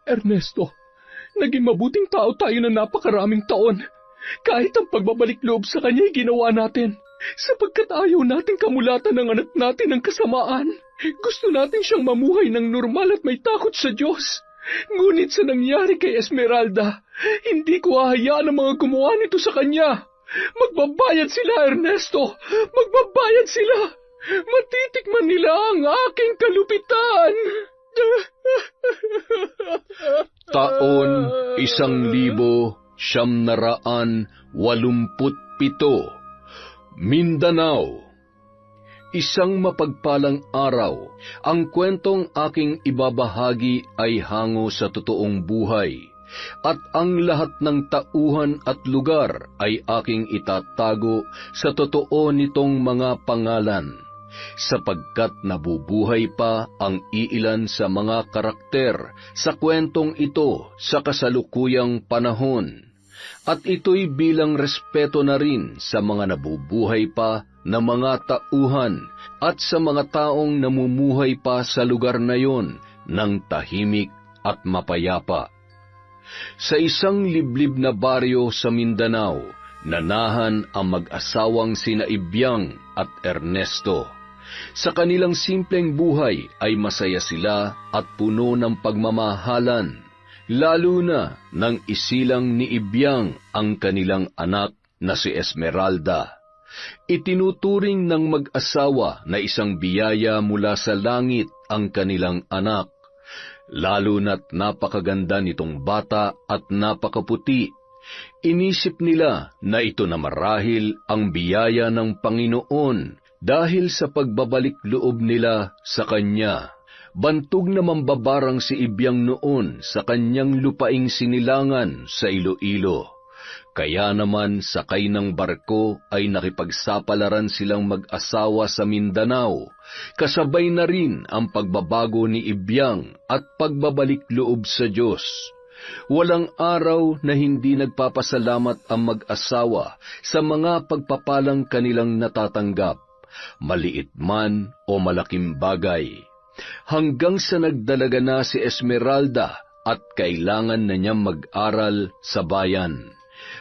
Ernesto, naging mabuting tao tayo na napakaraming taon. Kahit ang pagbabalik loob sa kanya ay ginawa natin, sapagkat ayaw nating kamulatan ng anak natin ng kasamaan. Gusto natin siyang mamuhay ng normal at may takot sa Diyos. Ngunit sa nangyari kay Esmeralda, hindi ko hahayaan ang mga gumawa nito sa kanya. Magbabayad sila, Ernesto! Magbabayad sila! Matitikman nila ang aking kalupitan! Taon 1987, Mindanao. Isang mapagpalang araw, ang kwentong aking ibabahagi ay hango sa totoong buhay, at ang lahat ng tauhan at lugar ay aking itatago sa totoo nitong mga pangalan, sapagkat nabubuhay pa ang iilan sa mga karakter sa kwentong ito sa kasalukuyang panahon. At ito'y bilang respeto na rin sa mga nabubuhay pa na mga tauhan at sa mga taong namumuhay pa sa lugar na yon ng tahimik at mapayapa. Sa isang liblib na baryo sa Mindanao, nanahan ang mag-asawang sina Ibiang at Ernesto. Sa kanilang simpleng buhay ay masaya sila at puno ng pagmamahalan, lalo na nang isilang ni Ibiang ang kanilang anak na si Esmeralda. Itinuturing ng mag-asawa na isang biyaya mula sa langit ang kanilang anak, lalo na't napakaganda nitong bata at napakaputi. Inisip nila na ito na marahil ang biyaya ng Panginoon dahil sa pagbabalik loob nila sa Kanya. Bantog na mambabarang si Ibiang noon sa kanyang lupaing sinilangan sa Iloilo. Kaya naman sakay ng barko ay nakipagsapalaran silang mag-asawa sa Mindanao, kasabay na rin ang pagbabago ni Ibiang at pagbabalik loob sa Diyos. Walang araw na hindi nagpapasalamat ang mag-asawa sa mga pagpapalang kanilang natatanggap, maliit man o malaking bagay. Hanggang sa nagdalaga na si Esmeralda at kailangan na niyang mag-aral sa bayan.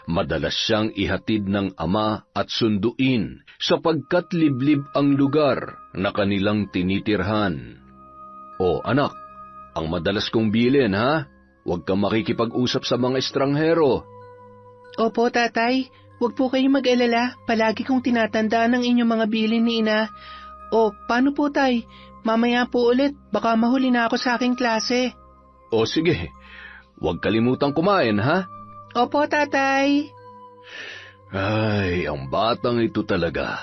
Madalas siyang ihatid ng ama at sunduin sapagkat liblib ang lugar na kanilang tinitirhan. O anak, ang madalas kong bilin ha? Huwag kang makikipag-usap sa mga estranghero. Opo, tatay. Huwag po kayong mag-alala. Palagi kong tinatandaan ang inyong mga bilin ni ina. O, paano po, tay? Mamaya po ulit, baka mahuli na ako sa aking klase. O sige, huwag kalimutang kumain, ha? Opo, tatay. Ay, ang batang ito talaga.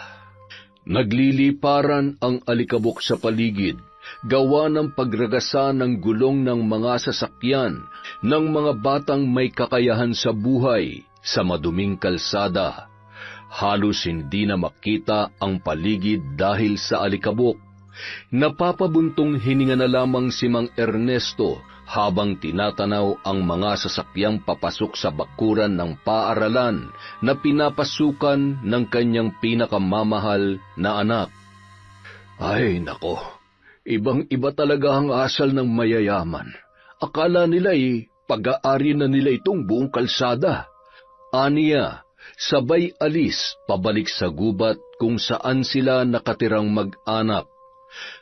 Nagliliparan ang alikabok sa paligid, gawa ng pagragasa ng gulong ng mga sasakyan ng mga batang may kakayahan sa buhay sa maduming kalsada. Halos hindi na makita ang paligid dahil sa alikabok. Napapabuntong hininga na lamang si Mang Ernesto habang tinatanaw ang mga sasakyang papasok sa bakuran ng paaralan na pinapasukan ng kanyang pinakamamahal na anak. Ay nako, ibang-iba talaga ang asal ng mayayaman. Akala nila'y pag-aari na nila itong buong kalsada. Aniya, sabay alis pabalik sa gubat kung saan sila nakatirang mag-anak.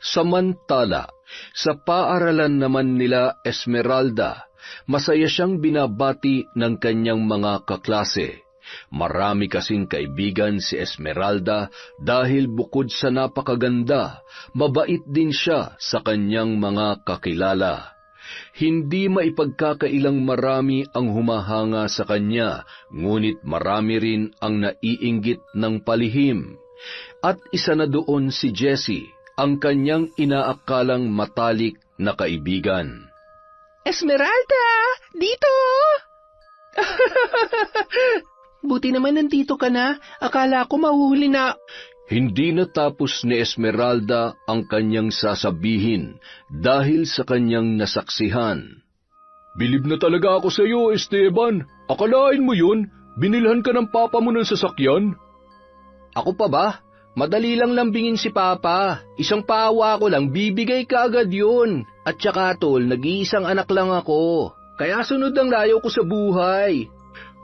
Samantala, sa paaralan naman nila Esmeralda, masaya siyang binabati ng kanyang mga kaklase. Marami kasing kaibigan si Esmeralda dahil bukod sa napakaganda, mabait din siya sa kanyang mga kakilala. Hindi maipagkakailang marami ang humahanga sa kanya, ngunit marami rin ang naiinggit ng palihim. At isa na doon si Jessie, ang kanyang inaakalang matalik na kaibigan. Esmeralda! Dito! Buti naman nandito ka na. Akala ko mahuhuli na. Hindi natapos ni Esmeralda ang kanyang sasabihin dahil sa kanyang nasaksihan. Bilib na talaga ako sa iyo, Esteban. Akalain mo yun? Binilhan ka ng papa mo ng sasakyan? Ako pa ba? Madali lang lambingin si Papa. Isang pawa ko lang, bibigay ka agad yun. At saka tol, nag-iisang anak lang ako. Kaya sunod ang layo ko sa buhay.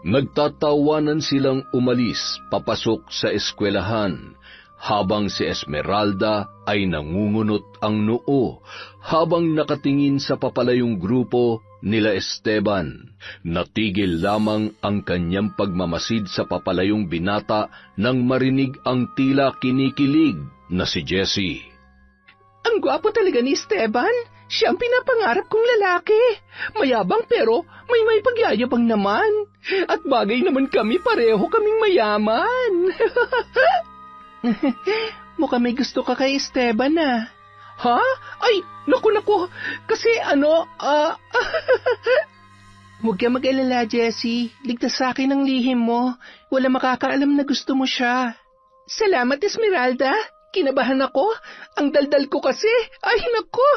Nagtatawanan silang umalis papasok sa eskwelahan, habang si Esmeralda ay nangungunot ang noo habang nakatingin sa papalayong grupo nila Esteban. Natigil lamang ang kanyang pagmamasid sa papalayong binata nang marinig ang tila kinikilig na si Jessie. Ang gwapo talaga ni Esteban. Siya ang pinapangarap kong lalaki. Mayabang pero may pagyayabang naman. At bagay naman kami, pareho kaming mayaman. Mukhang may gusto ka kay Esteban ah. Ha? Ay, naku. Kasi Huwag ka mag-alala, Jessie. Ligtas sa akin ang lihim mo. Wala makakaalam na gusto mo siya. Salamat, Esmeralda. Kinabahan ako. Ang daldal ko kasi. Ay, naku.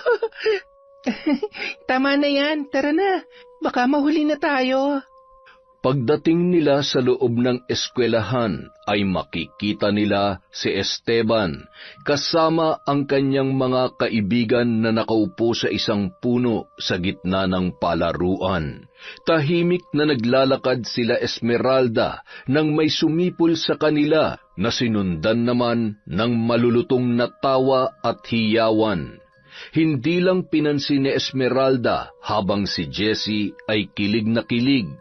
Tama na yan. Tara na. Baka mahuli na tayo. Pagdating nila sa loob ng eskwelahan ay makikita nila si Esteban kasama ang kanyang mga kaibigan na nakaupo sa isang puno sa gitna ng palaruan. Tahimik na naglalakad sila Esmeralda nang may sumipol sa kanila na sinundan naman ng malulutong na tawa at hiyawan. Hindi lang pinansin ni Esmeralda habang si Jessie ay kilig na kilig.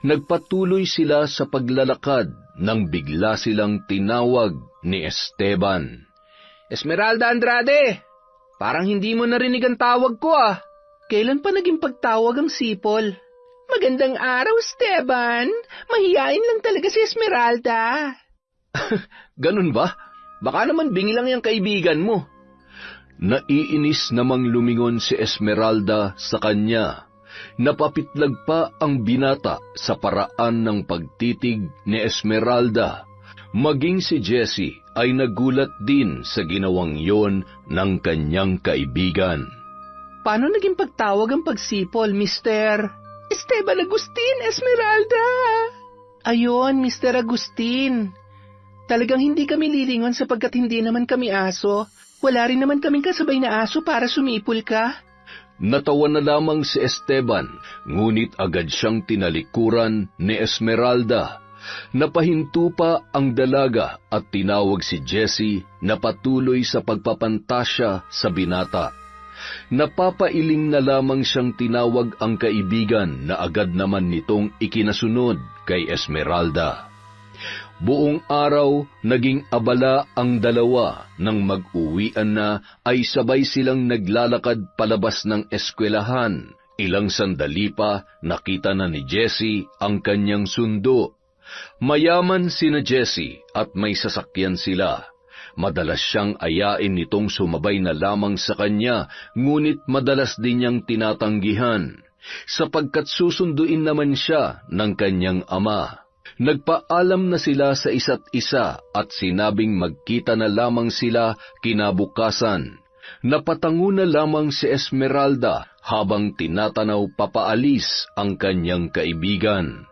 Nagpatuloy sila sa paglalakad nang bigla silang tinawag ni Esteban. Esmeralda Andrade, parang hindi mo narinig ang tawag ko ah. Kailan pa naging pagtawag ang sipol? Magandang araw, Esteban. Mahiyain lang talaga si Esmeralda. Ganun ba? Baka naman bingi lang yung kaibigan mo. Naiinis namang lumingon si Esmeralda sa kanya. Napapitlag pa ang binata sa paraan ng pagtitig ni Esmeralda. Maging si Jessie ay nagulat din sa ginawang yon ng kanyang kaibigan. Paano naging pagtawag ang pagsipol, Mr. Esteban Agustin, Esmeralda? Ayon, Mr. Agustin. Talagang hindi kami lilingon sapagkat hindi naman kami aso. Wala rin naman kaming kasabay na aso para sumipol ka. Natawa na lamang si Esteban, ngunit agad siyang tinalikuran ni Esmeralda. Napahinto pa ang dalaga at tinawag si Jessie na patuloy sa pagpapantasya sa binata. Napapailing na lamang siyang tinawag ang kaibigan na agad naman nitong ikinasunod kay Esmeralda. Buong araw, naging abala ang dalawa. Nang mag-uwian na, ay sabay silang naglalakad palabas ng eskwelahan. Ilang sandali pa, nakita na ni Jessie ang kanyang sundo. Mayaman sina Jessie at may sasakyan sila. Madalas siyang ayain nitong sumabay na lamang sa kanya, ngunit madalas din niyang tinatanggihan, sapagkat susunduin naman siya ng kanyang ama. Nagpaalam na sila sa isa't isa at sinabing magkita na lamang sila kinabukasan. Napatango na lamang si Esmeralda habang tinatanaw papaalis ang kanyang kaibigan.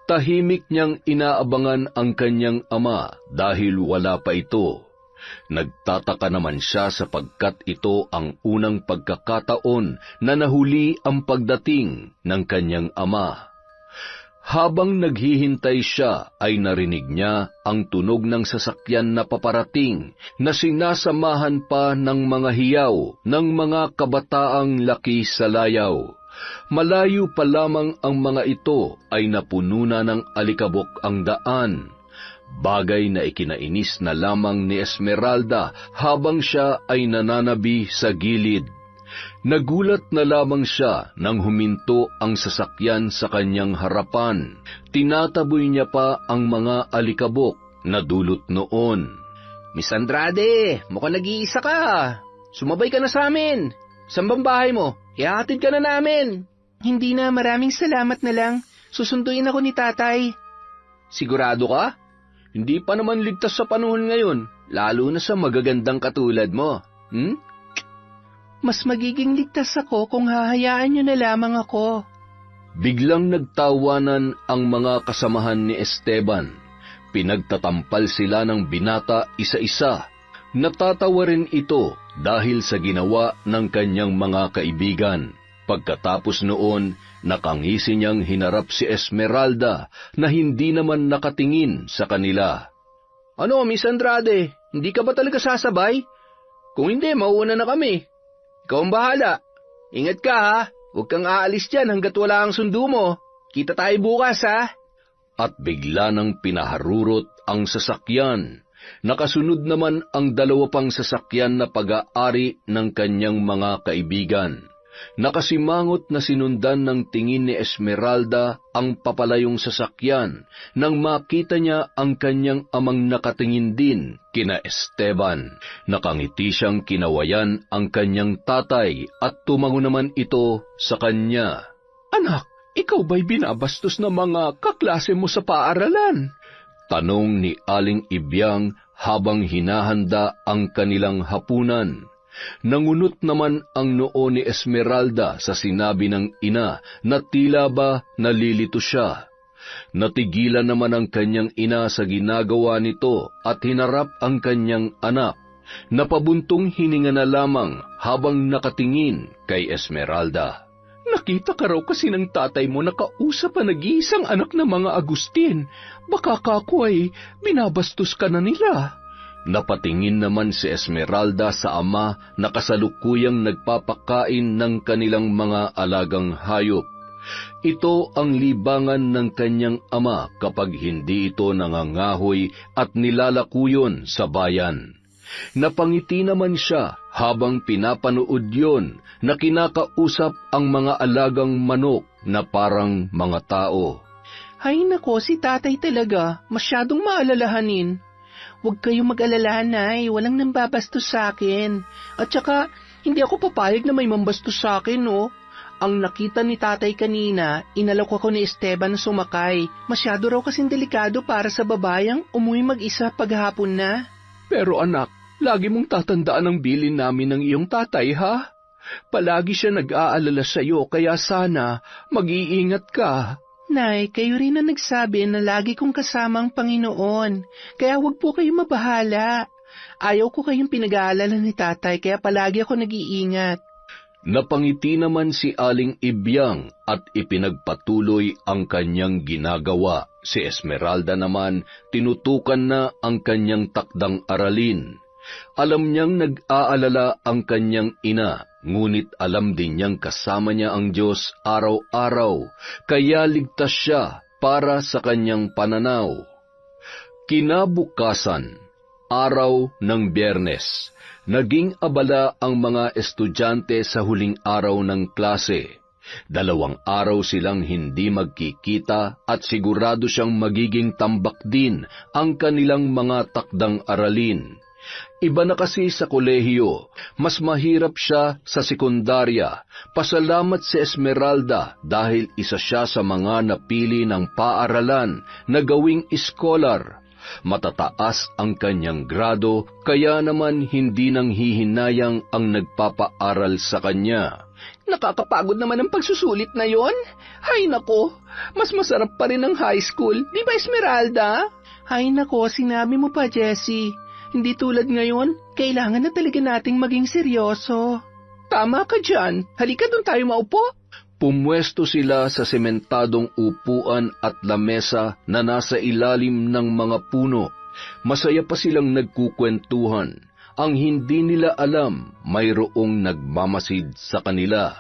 Tahimik niyang inaabangan ang kanyang ama dahil wala pa ito. Nagtataka naman siya sapagkat ito ang unang pagkakataon na nahuli ang pagdating ng kanyang ama. Habang naghihintay siya ay narinig niya ang tunog ng sasakyan na paparating na sinasamahan pa ng mga hiyaw ng mga kabataang laki sa layaw. Malayo pa lamang ang mga ito ay napuno na ng alikabok ang daan. Bagay na ikinainis na lamang ni Esmeralda habang siya ay nananabi sa gilid. Nagulat na lamang siya nang huminto ang sasakyan sa kanyang harapan. Tinataboy niya pa ang mga alikabok na dulot noon. Miss Andrade, mukhang nag-iisa ka. Sumabay ka na sa amin. Saan bang bahay mo? Ihahatid ka na namin. Hindi na, maraming salamat na lang. Susunduin ako ni tatay. Sigurado ka? Hindi pa naman ligtas sa panahon ngayon, lalo na sa magagandang katulad mo. Mas magiging ligtas ako kung hahayaan niyo na lamang ako. Biglang nagtawanan ang mga kasamahan ni Esteban. Pinagtatampal sila ng binata isa-isa. Natatawa rin ito dahil sa ginawa ng kanyang mga kaibigan. Pagkatapos noon, nakangisi niyang hinarap si Esmeralda na hindi naman nakatingin sa kanila. Ano, Miss Andrade? Hindi ka ba talaga sasabay? Kung hindi, mauuna na kami. Ikaw ang bahala. Ingat ka ha. Huwag kang aalis dyan hanggat wala ang sundo mo. Kita tayo bukas ha. At bigla nang pinaharurot ang sasakyan. Nakasunod naman ang dalawa pang sasakyan na pag-aari ng kanyang mga kaibigan. Nakasimangot na sinundan ng tingin ni Esmeralda ang papalayong sasakyan nang makita niya ang kanyang amang nakatingin din kina Esteban. Nakangiti siyang kinawayan ang kanyang tatay at tumango naman ito sa kanya. Anak, ikaw ba'y binabastos ng mga kaklase mo sa paaralan? Tanong ni Aling Ibyang habang hinahanda ang kanilang hapunan. Nangunot naman ang noo ni Esmeralda sa sinabi ng ina na tila ba nalilito siya. Natigilan naman ang kanyang ina sa ginagawa nito at hinarap ang kanyang anak. Napabuntong hininga na lamang habang nakatingin kay Esmeralda. Nakita ka raw kasi ng tatay mo na kausap ang nag-iisang anak ng mga Agustin. Baka kako ay binabastos ka na nila. Napatingin naman si Esmeralda sa ama na kasalukuyang nagpapakain ng kanilang mga alagang hayop. Ito ang libangan ng kanyang ama kapag hindi ito nangangahoy at nilalakuyon sa bayan. Napangiti naman siya habang pinapanood yon na kinakausap ang mga alagang manok na parang mga tao. Hay nako, si tatay talaga, masyadong maalalahanin. Huwag kayong mag-alala, Nay, walang nambabastos sa akin. At saka, hindi ako papayag na may mambastos sa akin, no? Ang nakita ni tatay kanina, inalok ako ni Esteban na sumakay. Masyado raw kasing delikado para sa babayang umuwi mag-isa paghapon na. Pero anak, lagi mong tatandaan ang bilin namin ng iyong tatay, ha? Palagi siya nag-aalala sa iyo, kaya sana mag-iingat ka. Nay, kayo rin na nagsabi na lagi kong kasama ang Panginoon, kaya huwag po kayong mabahala. Ayaw ko kayong pinag-aalala ni tatay, kaya palagi ako nag-iingat. Napangiti naman si Aling Ibyang at ipinagpatuloy ang kanyang ginagawa. Si Esmeralda naman tinutukan na ang kanyang takdang aralin. Alam niyang nag-aalala ang kanyang ina, ngunit alam din niyang kasama niya ang Diyos araw-araw, kaya ligtas siya para sa kanyang pananaw. Kinabukasan, araw ng Biyernes, naging abala ang mga estudyante sa huling araw ng klase. 2 araw silang hindi magkikita at sigurado siyang magiging tambak din ang kanilang mga takdang aralin. Iba na kasi sa kolehiyo, mas mahirap siya sa sekundarya. Pasalamat si Esmeralda dahil isa siya sa mga napili ng paaralan na gawing iskolar. Matataas ang kanyang grado, kaya naman hindi nang hihinayang ang nagpapaaral sa kanya. Nakakapagod naman ang pagsusulit na yon. Hay nako, mas masarap pa rin ang high school, di ba Esmeralda? Hay nako, sinabi mo pa, Jessie. Hindi tulad ngayon, kailangan na talaga nating maging seryoso. Tama ka dyan. Halika doon tayo maupo. Pumwesto sila sa sementadong upuan at lamesa na nasa ilalim ng mga puno. Masaya pa silang nagkukwentuhan. Ang hindi nila alam, mayroong nagmamasid sa kanila.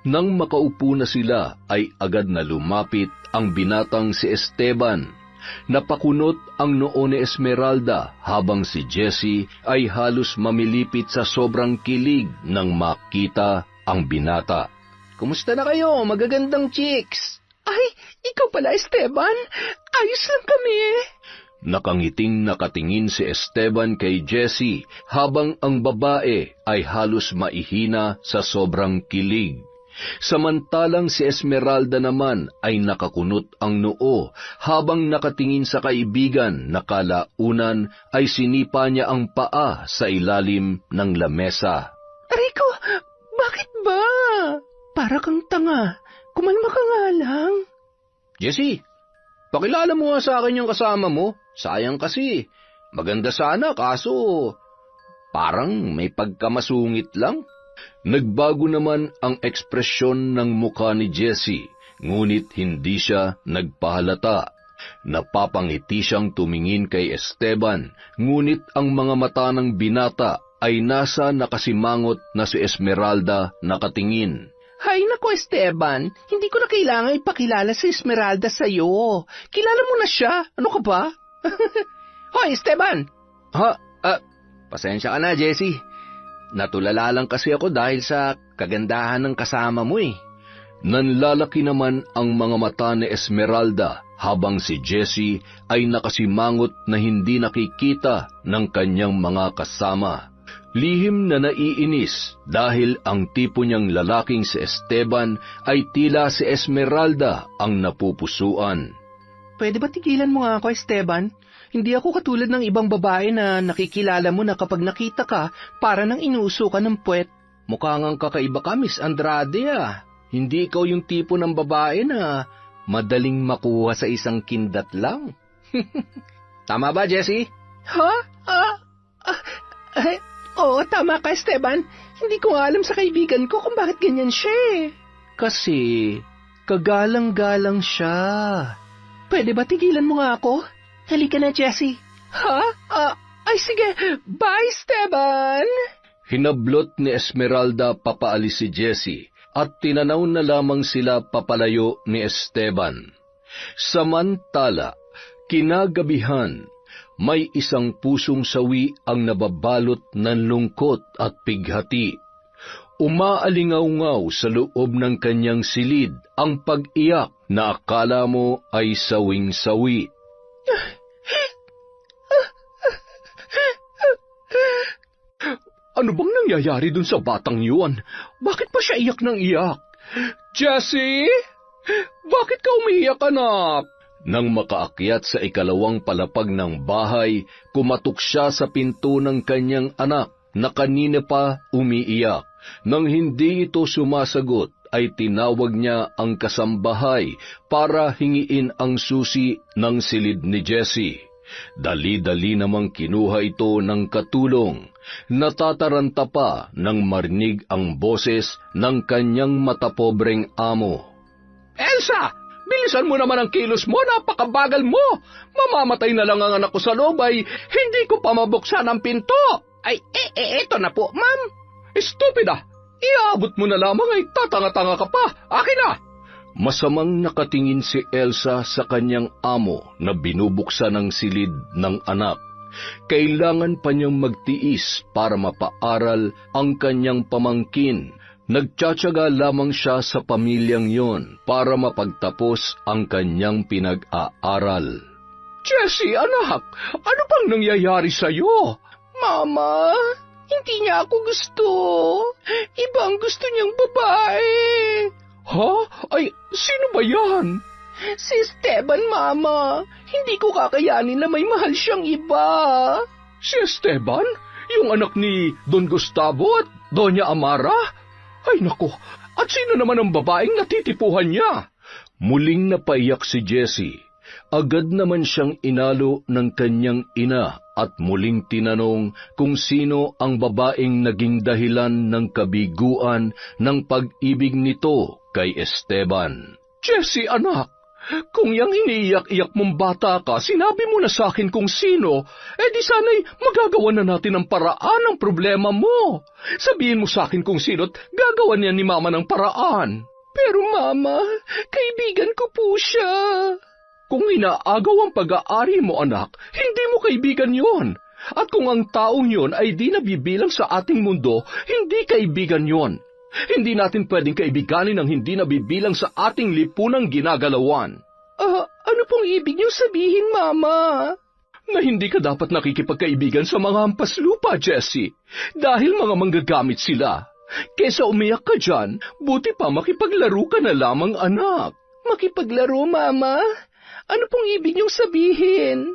Nang makaupo na sila, ay agad na lumapit ang binatang si Esteban. Napakunot ang noo ni Esmeralda habang si Jessie ay halos mamilipit sa sobrang kilig nang makita ang binata. Kumusta na kayo, magagandang chicks? Ay, ikaw pala Esteban. Ayos lang kami. Nakangiting nakatingin si Esteban kay Jessie habang ang babae ay halos maihina sa sobrang kilig. Samantalang si Esmeralda naman ay nakakunot ang noo habang nakatingin sa kaibigan na kalaunan ay sinipa niya ang paa sa ilalim ng lamesa. Rico, bakit ba? Para kang tanga. Kumalma ka nga lang. Jessie, pakilala mo nga sa akin yung kasama mo. Sayang kasi, maganda sana kaso parang may pagkamasungit lang. Nagbago naman ang ekspresyon ng mukha ni Jessie, ngunit hindi siya nagpahalata. Napapangiti siyang tumingin kay Esteban, ngunit ang mga mata ng binata ay nasa nakasimangot na si Esmeralda nakatingin. Hay nako Esteban, hindi ko na kailangan ipakilala si Esmeralda sa'yo. Kilala mo na siya, ano ka ba? Hoy Esteban! Pasensya ka na, Jessie. Natulala lang kasi ako dahil sa kagandahan ng kasama mo eh. Nanlalaki naman ang mga mata ni Esmeralda habang si Jessie ay nakasimangot na hindi nakikita ng kanyang mga kasama. Lihim na naiinis dahil ang tipo niyang lalaking si Esteban ay tila si Esmeralda ang napupusuan. Pwede ba tigilan mo nga ako, Esteban? Hindi ako katulad ng ibang babae na nakikilala mo na kapag nakita ka, para nang inuuso ka ng puwet. Mukha ngang kakaiba ka, Miss Andrade ah. Hindi ikaw yung tipo ng babae na madaling makuha sa isang kindat lang. Tama ba, Jessie? Ha? Oo, tama ka, Esteban. Hindi ko alam sa kaibigan ko kung bakit ganyan siya eh. Kasi kagalang-galang siya. Pwede ba tigilan mo nga ako? Halika na, Jessie. Ha? Ay sige, bye, Esteban! Hinablot ni Esmeralda papaalis si Jessie at tinanaw na lamang sila papalayo ni Esteban. Samantala, kinagabihan, may isang pusong sawi ang nababalot ng lungkot at pighati. Umaalingaw-ngaw sa loob ng kanyang silid ang pag-iyak na akala mo ay sawing-sawi. Ano bang nangyayari dun sa batang yun? Bakit pa siya iyak ng iyak? Jessie? Bakit ka umiiyak, anak? Nang makaakyat sa ikalawang palapag ng bahay, kumatok siya sa pinto ng kanyang anak na kanina pa umiiyak. Nang hindi ito sumasagot, ay tinawag niya ang kasambahay para hingiin ang susi ng silid ni Jessie. Dali-dali namang kinuha ito ng katulong. Natataranta pa nang marinig ang boses ng kanyang matapobreng amo. Elsa! Bilisan mo naman ang kilos mo, napakabagal mo! Mamamatay na lang ang anak ko sa loob ay hindi ko pa mabuksan ang pinto! Ay, eto na po, ma'am. Estupida! Iabot mo na lamang ay tatanga-tanga ka pa! Akin na! Masamang nakatingin si Elsa sa kanyang amo na binubuksan ang silid ng anak. Kailangan pa niyang magtiis para mapaaral ang kanyang pamangkin. Nagtsatsaga lamang siya sa pamilyang yon para mapagtapos ang kanyang pinag-aaral. Jessie, anak, ano bang nangyayari sa'yo? Mama, hindi niya ako gusto. Ibang gusto niyang babae. Ha? Ay, sino ba yan? Si Esteban, Mama. Hindi ko kakayanin na may mahal siyang iba. Si Esteban? Yung anak ni Don Gustavo at Doña Amara? Ay nako, at sino naman ang babaeng natitipuhan niya? Muling napaiyak si Jessie. Agad naman siyang inalo ng kanyang ina at muling tinanong kung sino ang babaeng naging dahilan ng kabiguan ng pag-ibig nito kay Esteban. Jessie, anak, kung yang iniiyak-iyak mong bata ka, sinabi mo na sa akin kung sino, di sana'y magagawa na natin ang paraan ng problema mo. Sabihin mo sa akin kung sino't gagawa niya ni Mama ng paraan. Pero Mama, kaibigan ko po siya. Kung inaagaw ang pag-aari mo, anak, hindi mo kaibigan yon. At kung ang taong yon ay di nabibilang sa ating mundo, hindi kaibigan yon. Hindi natin pwedeng kaibiganin ang hindi nabibilang sa ating lipunang ginagalawan. Ano pong ibig niyong sabihin, Mama? Na hindi ka dapat nakikipagkaibigan sa mga hampas lupa, Jessie, dahil mga manggagamit sila. Kesa umiyak ka dyan, buti pa makipaglaro ka na lamang, anak. Makipaglaro, Mama? Ano pong ibig niyong sabihin?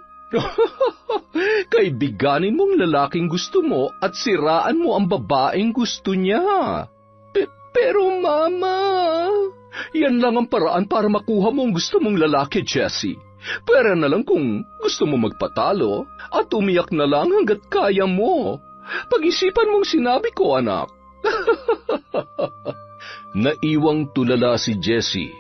Kaibiganin mong lalaking gusto mo at siraan mo ang babaeng gusto niya. Pero Mama... Yan lang ang paraan para makuha mo ang gusto mong lalaki, Jessie. Pera na lang kung gusto mo magpatalo at umiyak na lang hanggat kaya mo. Pag-isipan mong sinabi ko, anak. Naiwang tulala si Jessie,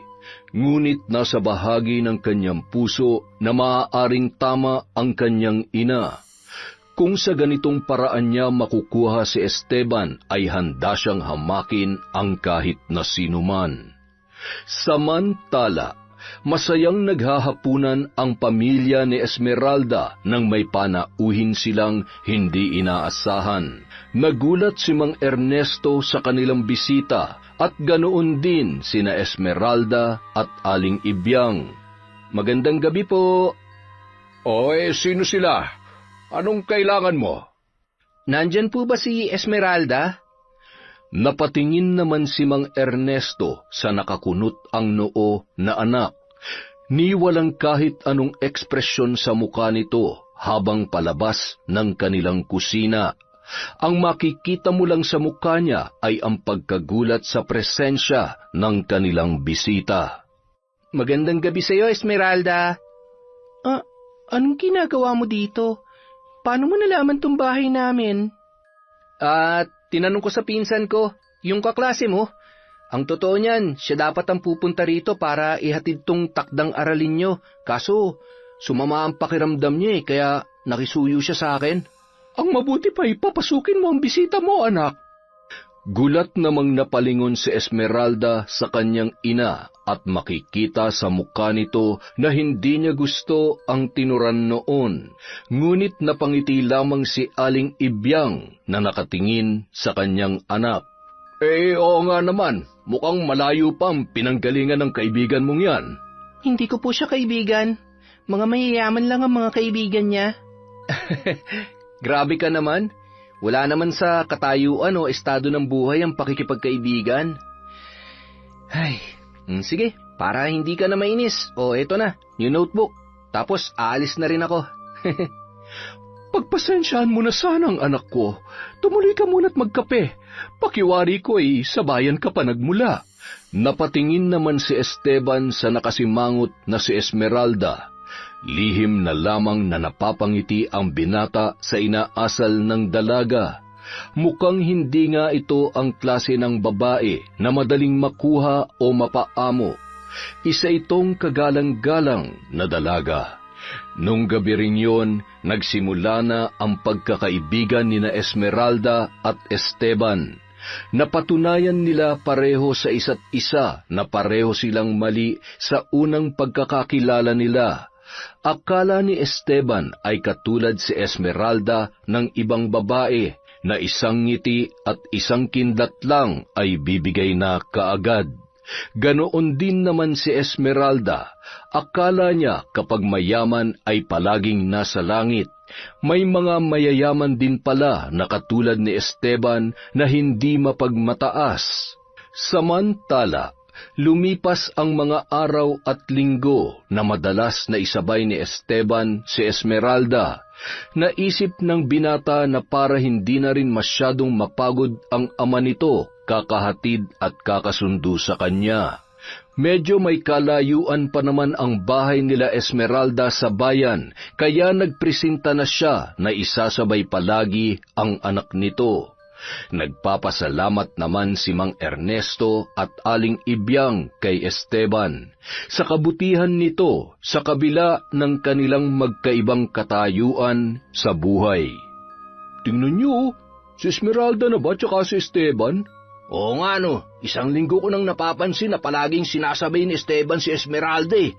ngunit nasa bahagi ng kanyang puso na maaaring tama ang kanyang ina. Kung sa ganitong paraan niya makukuha si Esteban, ay handa siyang hamakin ang kahit na sinuman. Samantala, masayang naghahapunan ang pamilya ni Esmeralda nang may panauhin silang hindi inaasahan. Nagulat si Mang Ernesto sa kanilang bisita at ganoon din sina Esmeralda at Aling Ibyang. Magandang gabi po. Sino sila? Anong kailangan mo? Nandyan po ba si Esmeralda? Napatingin naman si Mang Ernesto sa nakakunot ang noo na anak. Ni walang kahit anong ekspresyon sa mukha nito habang palabas ng kanilang kusina. Ang makikita mo lang sa mukha niya ay ang pagkagulat sa presensya ng kanilang bisita. Magandang gabi sa iyo, Esmeralda. Anong ginagawa mo dito? Paano mo nalaman tong bahay namin? Tinanong ko sa pinsan ko, yung kaklase mo. Ang totoo niyan, siya dapat ang pupunta rito para ihatid tong takdang aralin nyo. Kaso, sumama ang pakiramdam niya kaya nakisuyo siya sa akin. Ang mabuti pa papasukin mo ang bisita mo, anak. Gulat namang napalingon si Esmeralda sa kanyang ina at makikita sa mukha nito na hindi niya gusto ang tinuran noon. Ngunit napangiti lamang si Aling Ibyang na nakatingin sa kanyang anak. Oo nga naman, mukhang malayo pa ang pinanggalingan ng kaibigan mong yan. Hindi ko po siya kaibigan. Mga mayayaman lang ang mga kaibigan niya. Grabe ka naman. Wala naman sa katayuan o estado ng buhay ang pakikipagkaibigan. Sige, para hindi ka na mainis. Eto na, yung notebook. Tapos aalis na rin ako. Pagpasensyaan mo na sana ang anak ko. Tumuloy ka muna't magkape. Pakiwari ko sabayan ka pa nagmula. Napatingin naman si Esteban sa nakasimangot na si Esmeralda. Lihim na lamang na napapangiti ang binata sa inaasal ng dalaga. Mukhang hindi nga ito ang klase ng babae na madaling makuha o mapaamo. Isa itong kagalang-galang na dalaga. Nung gabi rin yun, nagsimula na ang pagkakaibigan ni na Esmeralda at Esteban. Napatunayan nila pareho sa isa't isa na pareho silang mali sa unang pagkakakilala nila. Akala ni Esteban ay katulad si Esmeralda ng ibang babae na isang ngiti at isang kindat lang ay bibigay na kaagad. Ganoon din naman si Esmeralda. Akala niya kapag mayaman ay palaging nasa langit. May mga mayayaman din pala na katulad ni Esteban na hindi mapagmataas. Samantala, lumipas ang mga araw at linggo na madalas na isabay ni Esteban si Esmeralda. Naisip ng binata na para hindi na rin masyadong mapagod ang ama nito, kakahatid at kakasundo sa kanya. Medyo may kalayuan pa naman ang bahay nila Esmeralda sa bayan, kaya nagpresenta na siya na isasabay palagi ang anak nito. Nagpapasalamat naman si Mang Ernesto at Aling Ibyang kay Esteban sa kabutihan nito sa kabila ng kanilang magkaibang katayuan sa buhay. Tingnan niyo, si Esmeralda na ba tsaka si Esteban? Oo nga isang linggo ko nang napapansin na palaging sinasabay ni Esteban si Esmeralda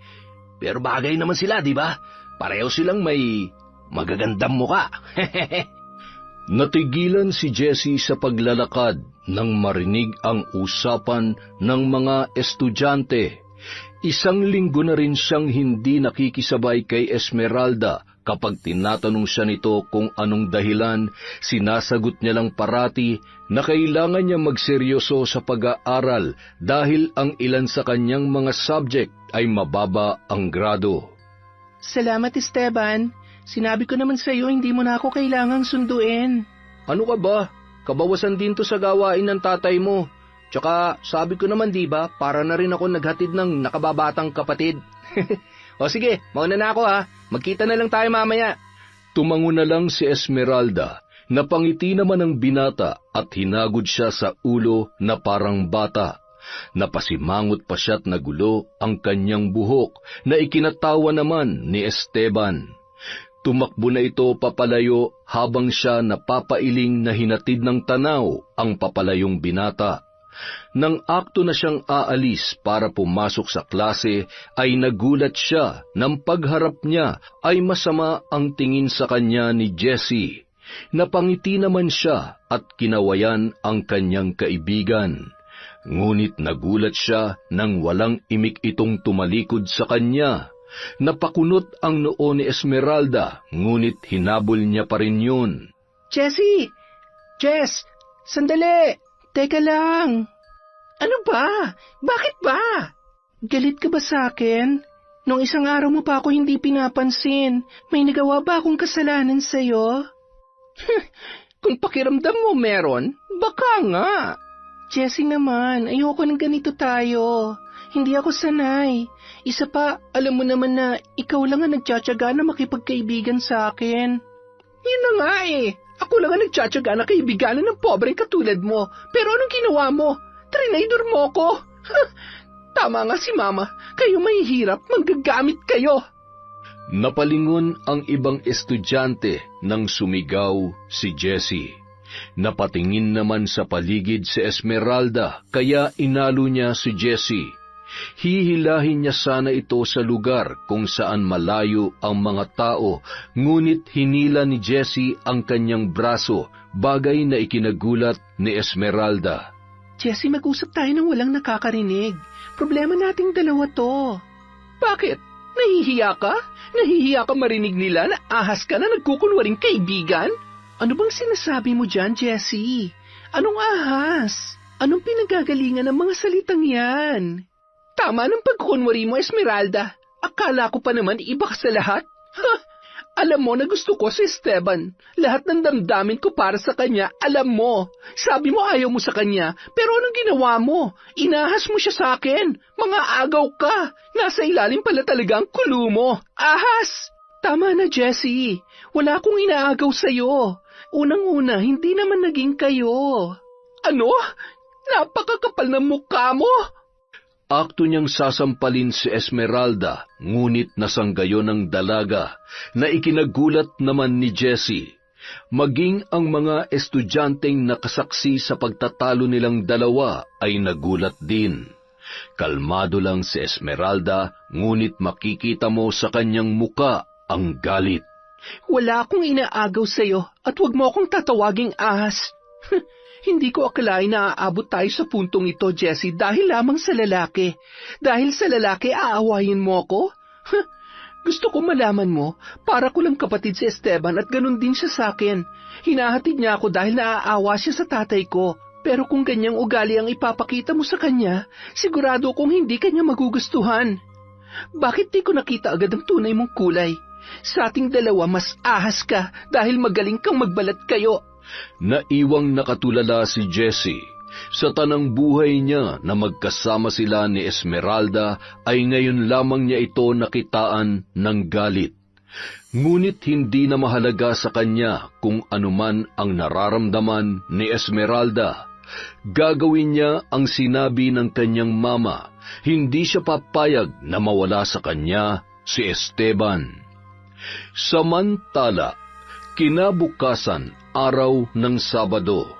Pero bagay naman sila, di ba? Pareho silang may magagandang muka. Natigilan si Jessie sa paglalakad nang marinig ang usapan ng mga estudyante. Isang linggo na rin siyang hindi nakikisabay kay Esmeralda. Kapag tinatanong siya nito kung anong dahilan, sinasagot niya lang parati na kailangan niya magseryoso sa pag-aaral dahil ang ilan sa kanyang mga subject ay mababa ang grado. Salamat, Esteban. Sinabi ko naman sa iyo, hindi mo na ako kailangang sunduin. Ano ka ba? Kabawasan din to sa gawain ng tatay mo. Tsaka sabi ko naman, di ba, para na rin ako naghatid ng nakababatang kapatid. O sige, mauna na ako ha. Magkita na lang tayo mamaya. Tumango na lang si Esmeralda. Napangiti naman ang binata at hinagod siya sa ulo na parang bata. Napasimangot pa siya't nagulo ang kanyang buhok na ikinatawa naman ni Esteban. Tumakbo na ito papalayo habang siya napapailing na hinatid ng tanaw ang papalayong binata. Nang akto na siyang aalis para pumasok sa klase, ay nagulat siya nang pagharap niya ay masama ang tingin sa kanya ni Jessie. Napangiti naman siya at kinawayan ang kanyang kaibigan. Ngunit nagulat siya nang walang imik itong tumalikod sa kanya. Napakunot ang noo ni Esmeralda, ngunit hinabol niya pa rin yun. Jessie! Jess! Sandali! Teka lang. Ano ba? Bakit ba? Galit ka ba sa akin? Nung isang araw mo pa ako hindi pinapansin, may nagawa ba akong kasalanan sa'yo? Kung pakiramdam mo meron, baka nga. Jessie naman, ayoko ng ganito tayo. Hindi ako sanay. Isa pa, alam mo naman na ikaw lang ang nagtsatsaga na makipagkaibigan sa akin. Yun na nga eh. Ako lang ang nagtsatsaga na kaibiganan ng pobreng katulad mo. Pero anong ginawa mo? Trinaydor mo ko. Tama nga si Mama. Kayo mahihirap, manggagamit kayo. Napalingon ang ibang estudyante nang sumigaw si Jessie. Napatingin naman sa paligid si Esmeralda, kaya inalo niya si Jessie. Hihilahin niya sana ito sa lugar kung saan malayo ang mga tao, ngunit hinila ni Jessie ang kanyang braso, bagay na ikinagulat ni Esmeralda. Jessie, mag-usap tayo nang walang nakakarinig. Problema nating dalawa to. Bakit? Nahihiya ka? Nahihiya ka marinig nila na ahas ka na nagkukunwaring kaibigan? Ano bang sinasabi mo dyan, Jessie? Anong ahas? Anong pinagagalingan ng mga salitang yan? Tama ng pagkukunwari mo, Esmeralda. Akala ko pa naman iba ka sa lahat. Alam mo na gusto ko si Esteban. Lahat ng damdamin ko para sa kanya, alam mo. Sabi mo ayaw mo sa kanya, pero anong ginawa mo? Inahas mo siya sa akin. Mga agaw ka. Nasa ilalim pala talaga ang kulo mo. Ahas! Tama na, Jessie. Wala akong inaagaw sa'yo. Unang-una, hindi naman naging kayo. Ano? Napakakapal ng mukha mo! Akto niyang sasampalin si Esmeralda, ngunit nasanggayon ng dalaga, na ikinagulat naman ni Jessie. Maging ang mga estudyanteng nakasaksi sa pagtatalo nilang dalawa ay nagulat din. Kalmado lang si Esmeralda, ngunit makikita mo sa kanyang muka ang galit. Wala akong inaagaw sa'yo at huwag mo akong tatawaging ahas. Hindi ko akalain na aabot tayo sa puntong ito, Jessie, dahil lamang sa lalaki. Dahil sa lalaki, aawayin mo ako? Gusto ko malaman mo, para ko lang kapatid si Esteban at ganun din siya sa akin. Hinahatid niya ako dahil naaawa siya sa tatay ko. Pero kung ganyang ugali ang ipapakita mo sa kanya, sigurado kong hindi kanya magugustuhan. Bakit di ko nakita agad ang tunay mong kulay? Sa ating dalawa, mas ahas ka dahil magaling kang magbalat kayo. Naiwang nakatulala si Jessie. Sa tanang buhay niya na magkasama sila ni Esmeralda ay ngayon lamang niya ito nakitaan ng galit. Ngunit hindi na mahalaga sa kanya kung anuman ang nararamdaman ni Esmeralda. Gagawin niya ang sinabi ng kanyang mama. Hindi siya papayag na mawala sa kanya si Esteban. Samantala, kinabukasan, araw ng Sabado,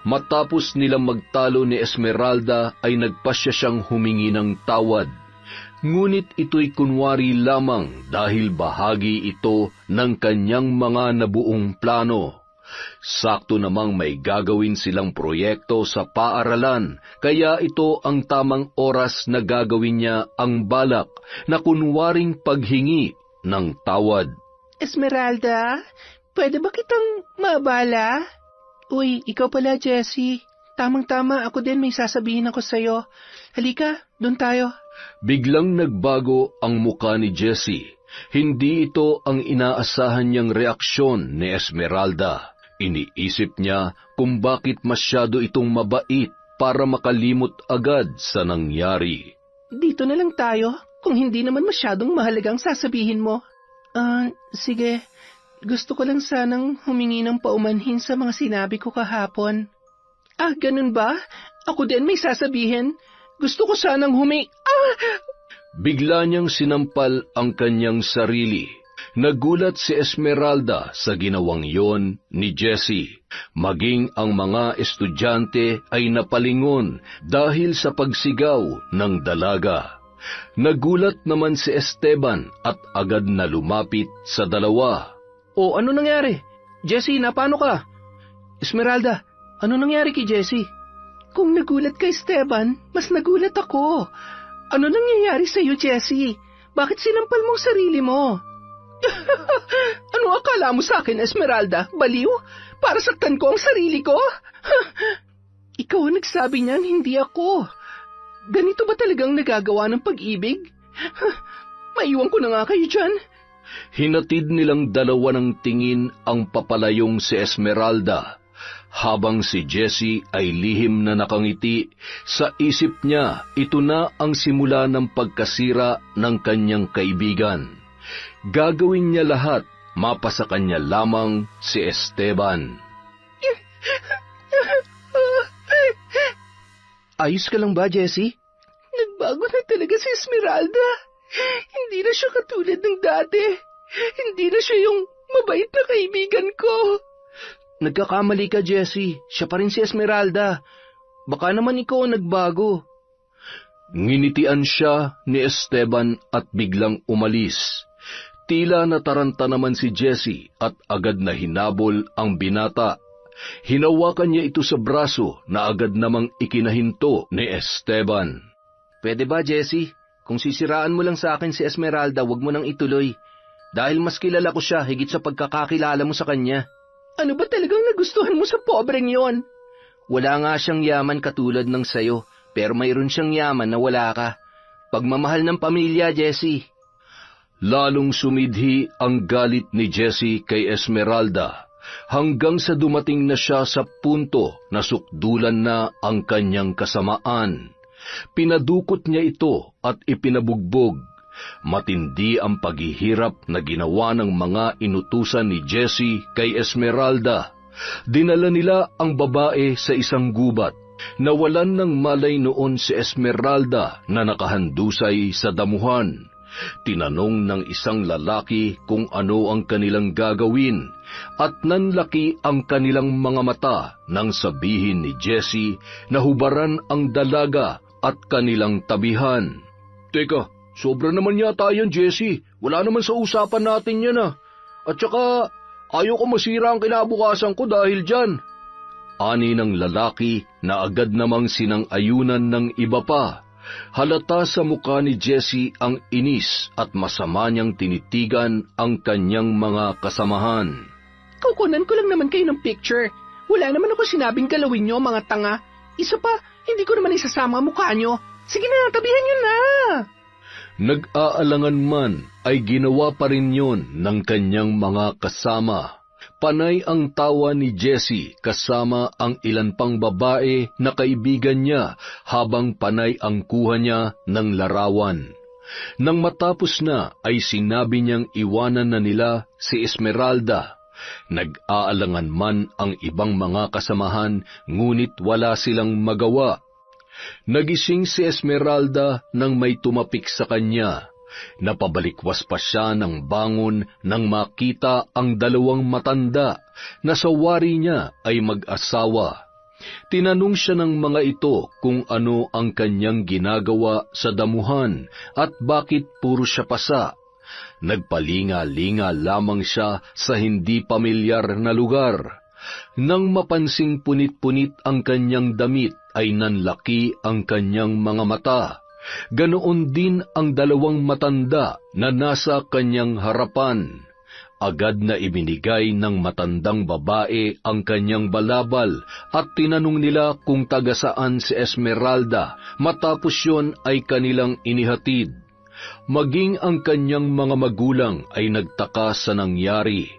matapos nilang magtalo ni Esmeralda ay nagpasya siyang humingi ng tawad. Ngunit ito'y kunwari lamang dahil bahagi ito ng kanyang mga nabuong plano. Sakto namang may gagawin silang proyekto sa paaralan, kaya ito ang tamang oras na gagawin niya ang balak na kunwaring paghingi ng tawad. Esmeralda, pwede ba kitang mabala? Uy, ikaw pala, Jessie. Tamang-tama, ako din may sasabihin ako sa'yo. Halika, doon tayo. Biglang nagbago ang muka ni Jessie. Hindi ito ang inaasahan niyang reaksyon ni Esmeralda. Iniisip niya kung bakit masyado itong mabait para makalimot agad sa nangyari. Dito na lang tayo. kung hindi naman masyadong mahalagang sasabihin mo. Sige. Gusto ko lang sanang humingi ng paumanhin sa mga sinabi ko kahapon. Ganun ba? Ako din may sasabihin. Gusto ko sanang Bigla niyang sinampal ang kanyang sarili. Nagulat si Esmeralda sa ginawang yon ni Jessie. Maging ang mga estudyante ay napalingon dahil sa pagsigaw ng dalaga. Nagulat naman si Esteban at agad na lumapit sa dalawa. Ano nangyari? Jessie, paano ka? Esmeralda, ano nangyari kay Jessie? Kung nagulat ka, Esteban, mas nagulat ako. Ano nangyayari sa'yo, Jessie? Bakit sinampal mo sarili mo? Ano akala mo sa akin, Esmeralda? Baliw? Para saktan ko ang sarili ko? Ikaw ang nagsabi niyan, hindi ako. Ganito ba talagang nagagawa ng pag-ibig? Maiwan ko na nga kayo dyan. Hinatid nilang dalawa ng tingin ang papalayong si Esmeralda, habang si Jessie ay lihim na nakangiti. Sa isip niya, ito na ang simula ng pagkasira ng kanyang kaibigan. Gagawin niya lahat, mapasa kanya lamang si Esteban. Ayos ka lang ba, Jessie? Nagbago na talaga si Esmeralda. Hindi na siya katulad ng dati. Hindi na siya yung mabait na kaibigan ko. Nagkakamali ka, Jessie. Siya pa rin si Esmeralda. Baka naman ikaw ang nagbago. Nginitian siya ni Esteban at biglang umalis. Tila nataranta naman si Jessie at agad na hinabol ang binata. Hinawakan niya ito sa braso na agad namang ikinahinto ni Esteban. Pwede ba, Jessie? Kung sisiraan mo lang sa akin si Esmeralda, wag mo nang ituloy. Dahil mas kilala ko siya higit sa pagkakakilala mo sa kanya. Ano ba talagang nagustuhan mo sa pobreng yon? Wala nga siyang yaman katulad ng sayo, pero mayroon siyang yaman na wala ka. Pagmamahal ng pamilya, Jessie. Lalong sumidhi ang galit ni Jessie kay Esmeralda, hanggang sa dumating na siya sa punto na sukdulan na ang kanyang kasamaan. Pinadukot niya ito at ipinabugbog. Matindi ang paghihirap na ginawa ng mga inutusan ni Jessie kay Esmeralda. Dinala nila ang babae sa isang gubat. Nawalan ng malay noon si Esmeralda na nakahandusay sa damuhan. Tinanong ng isang lalaki kung ano ang kanilang gagawin, at nanlaki ang kanilang mga mata nang sabihin ni Jessie na hubaran ang dalaga at kanilang tabihan. Teka, sobra naman yata yan, Jessie. Wala naman sa usapan natin yan At saka, ayaw ko masira ang kinabukasan ko dahil dyan. Ani ng lalaki na agad namang sinang-ayunan ng iba pa. Halata sa mukha ni Jessie ang inis at masama niyang tinitigan ang kanyang mga kasamahan. Kukunan ko lang naman kayo ng picture. Wala naman ako sinabing galawin niyo, mga tanga. Isa pa, hindi ko naman isasama ang mukha niyo. Sige na, tabihan niyo na. Nag-aalangan man ay ginawa pa rin yon ng kanyang mga kasama. Panay ang tawa ni Jessie kasama ang ilan pang babae na kaibigan niya habang panay ang kuha niya ng larawan. Nang matapos na ay sinabi niyang iwanan na nila si Esmeralda. Nag-aalangan man ang ibang mga kasamahan, ngunit wala silang magawa. Nagising si Esmeralda nang may tumapik sa kanya. Napabalikwas pa siya ng bangon nang makita ang dalawang matanda na sa wari niya ay mag-asawa. Tinanong siya ng mga ito kung ano ang kanyang ginagawa sa damuhan at bakit puro siya pasa. Nagpalinga-linga lamang siya sa hindi pamilyar na lugar. Nang mapansing punit-punit ang kanyang damit ay nanlaki ang kanyang mga mata. Ganoon din ang dalawang matanda na nasa kanyang harapan. Agad na ibinigay ng matandang babae ang kanyang balabal at tinanong nila kung taga saan si Esmeralda. Matapos yon ay kanilang inihatid. Maging ang kanyang mga magulang ay nagtaka sa nangyari.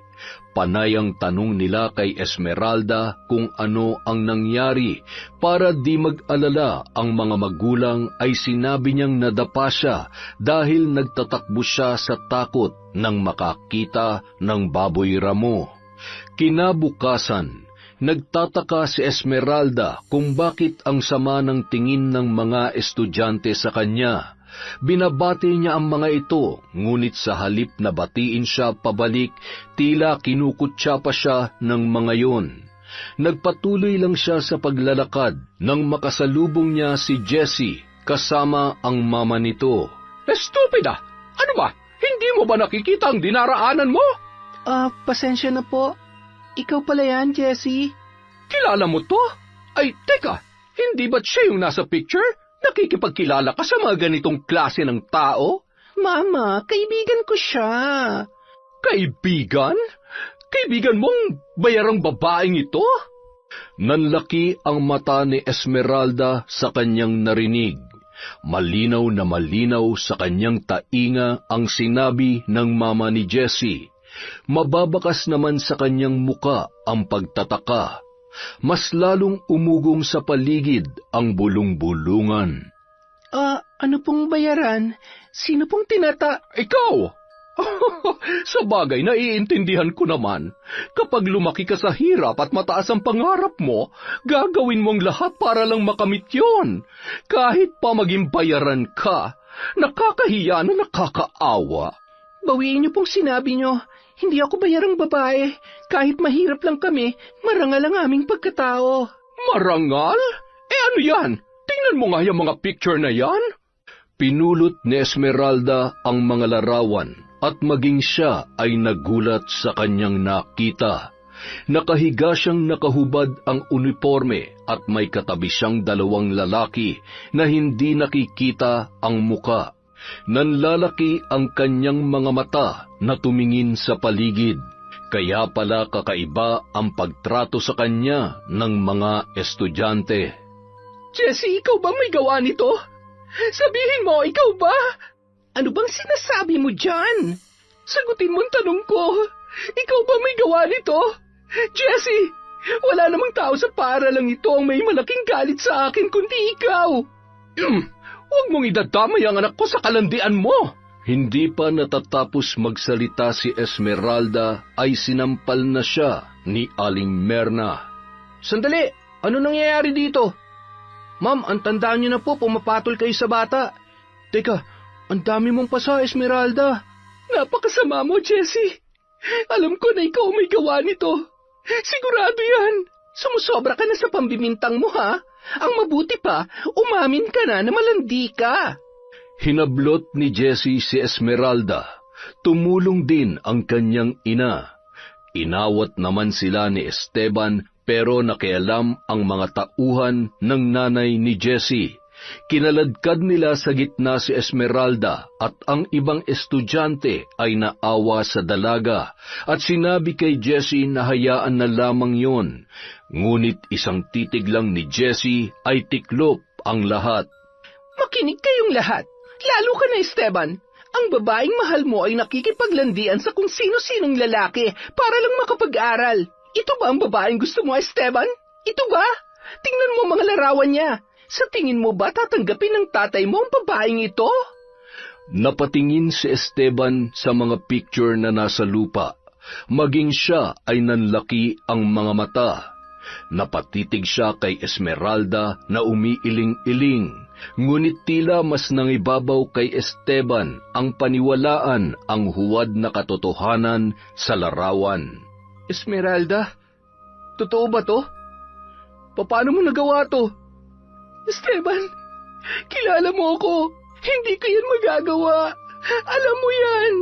Panayang tanong nila kay Esmeralda kung ano ang nangyari. Para di mag-alala ang mga magulang ay sinabi niyang nadapa siya dahil nagtatakbo siya sa takot nang makakita ng baboy ramo. Kinabukasan, nagtataka si Esmeralda kung bakit ang sama ng tingin ng mga estudyante sa kanya. Binabati niya ang mga ito, ngunit sa halip na batiin siya pabalik, tila kinukutya pa siya ng mga yon. Nagpatuloy lang siya sa paglalakad nang makasalubong niya si Jessie kasama ang mama nito. Estupida! Ano ba? Hindi mo ba nakikita ang dinaraanan mo? Pasensya na po. Ikaw pala yan, Jessie? Kilala mo to? Ay, teka, hindi ba't siya yung nasa picture? Nakikipagkilala ka sa mga ganitong klase ng tao? Mama, kaibigan ko siya. Kaibigan? Kaibigan mong bayarang babaeng ito? Nanlaki ang mata ni Esmeralda sa kanyang narinig. Malinaw na malinaw sa kanyang tainga ang sinabi ng mama ni Jessie. Mababakas naman sa kanyang muka ang pagtataka. Mas lalong umugong sa paligid ang bulong-bulungan. Ano pong bayaran? Sino pong Ikaw! Sa bagay, naiintindihan ko naman. Kapag lumaki ka sa hirap at mataas ang pangarap mo, gagawin mong lahat para lang makamit yon. Kahit pa maging bayaran ka, nakakahiya na nakakaawa. Bawiin niyo pong sinabi niyo. Hindi ako bayarang babae. Kahit mahirap lang kami, marangal ang aming pagkatao. Marangal? Ano yan? Tingnan mo nga yung mga picture na yan. Pinulot ni Esmeralda ang mga larawan at maging siya ay nagulat sa kanyang nakita. Nakahiga siyang nakahubad ang uniforme at may katabi siyang dalawang lalaki na hindi nakikita ang muka. Nanlalaki ang kanyang mga mata na tumingin sa paligid. Kaya pala kakaiba ang pagtrato sa kanya ng mga estudyante. Jessie, ikaw ba may gawa nito? Sabihin mo, ikaw ba? Ano bang sinasabi mo dyan? Sagutin mo ang tanong ko. Ikaw ba may gawa nito? Jessie, wala namang tao sa paaralang ito ang may malaking galit sa akin kundi ikaw. Huwag mong idadamay ang anak ko sa kalandian mo. Hindi pa natatapos magsalita si Esmeralda ay sinampal na siya ni Aling Merna. Sandali! Ano nangyayari dito? Ma'am, ang tandaan niyo na po, pumapatol kayo sa bata. Teka, ang dami mong pasa, Esmeralda. Napakasama mo, Jessie. Alam ko na ikaw may gawa nito. Sigurado yan. Sumusobra ka na sa pambimintang mo, ha? Ang mabuti pa, umamin ka na malandi ka. Hinablot ni Jessie si Esmeralda. Tumulong din ang kanyang ina. Inawat naman sila ni Esteban pero nakialam ang mga tauhan ng nanay ni Jessie. Kinaladkad nila sa gitna si Esmeralda at ang ibang estudyante ay naawa sa dalaga at sinabi kay Jessie na hayaan na lamang yon. Ngunit isang titig lang ni Jessie ay tiklop ang lahat. Makinig kayong lahat, lalo ka na Esteban. Ang babaeng mahal mo ay nakikipaglandian sa kung sino-sinong lalaki para lang makapag-aral. Ito ba ang babaeng gusto mo, Esteban? Ito ba? Tingnan mo mga larawan niya. Sa tingin mo ba tatanggapin ng tatay mo ang babaeng ito? Napatingin si Esteban sa mga picture na nasa lupa. Maging siya ay nanlaki ang mga mata. Napatitig siya kay Esmeralda na umiiling-iling, ngunit tila mas nangibabaw kay Esteban ang paniwalaan ang huwad na katotohanan sa larawan. Esmeralda, totoo ba to? Paano mo nagawa to? Esteban, kilala mo ako. Hindi ko yan magagawa. Alam mo yan.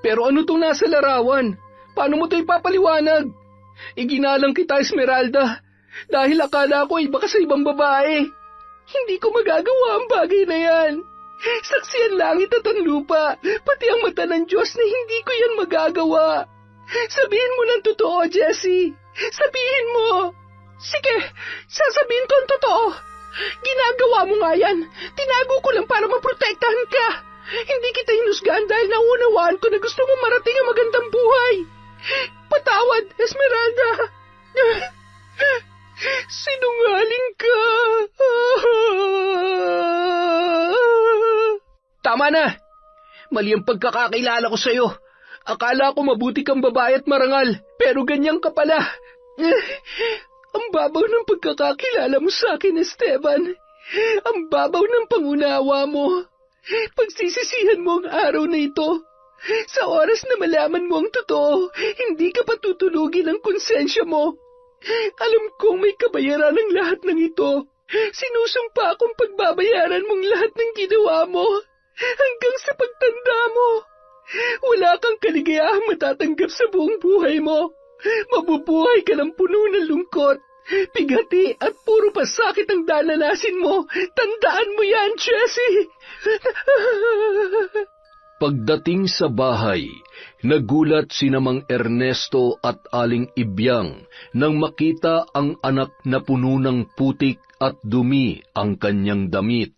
Pero ano tong nasa larawan? Paano mo ito ipapaliwanag? Iginalang kita, Esmeralda, dahil akala ko iba ka sa ibang babae. Hindi ko magagawa ang bagay na yan. Saksi ang langit at ang lupa, pati ang mata ng Diyos na hindi ko yan magagawa. Sabihin mo ng totoo, Jessie. Sabihin mo. Sige, sasabihin ko ang totoo. Ginagawa mo nga yan. Tinago ko lang para maprotektahan ka. Hindi kita hinusgahan dahil naunawaan ko na gusto mo marating ang magandang buhay. Patawad, Esmeralda! Sinungaling ka! Tama na! Mali ang pagkakakilala ko sa'yo. Akala ko mabuti kang babae at marangal, pero ganyan ka pala. Ang babaw ng pagkakakilala mo sa akin, Esteban. Ang babaw ng pangunawa mo. Pagsisisihan mo ang araw na ito. Sa oras na malaman mo ang totoo, hindi ka patutulugin ang konsensya mo. Alam kong may kabayaran ng lahat ng ito. Sinusumpa akong pagbabayaran mong lahat ng ginawa mo. Hanggang sa pagtanda mo. Wala kang kaligayahang matatanggap sa buong buhay mo. Mabubuhay ka ng puno ng lungkot, bigati at puro pasakit ang dananasin mo. Tandaan mo yan, Jessie! Pagdating sa bahay, nagulat sina Mang Ernesto at Aling Ibyang nang makita ang anak na puno ng putik at dumi ang kanyang damit.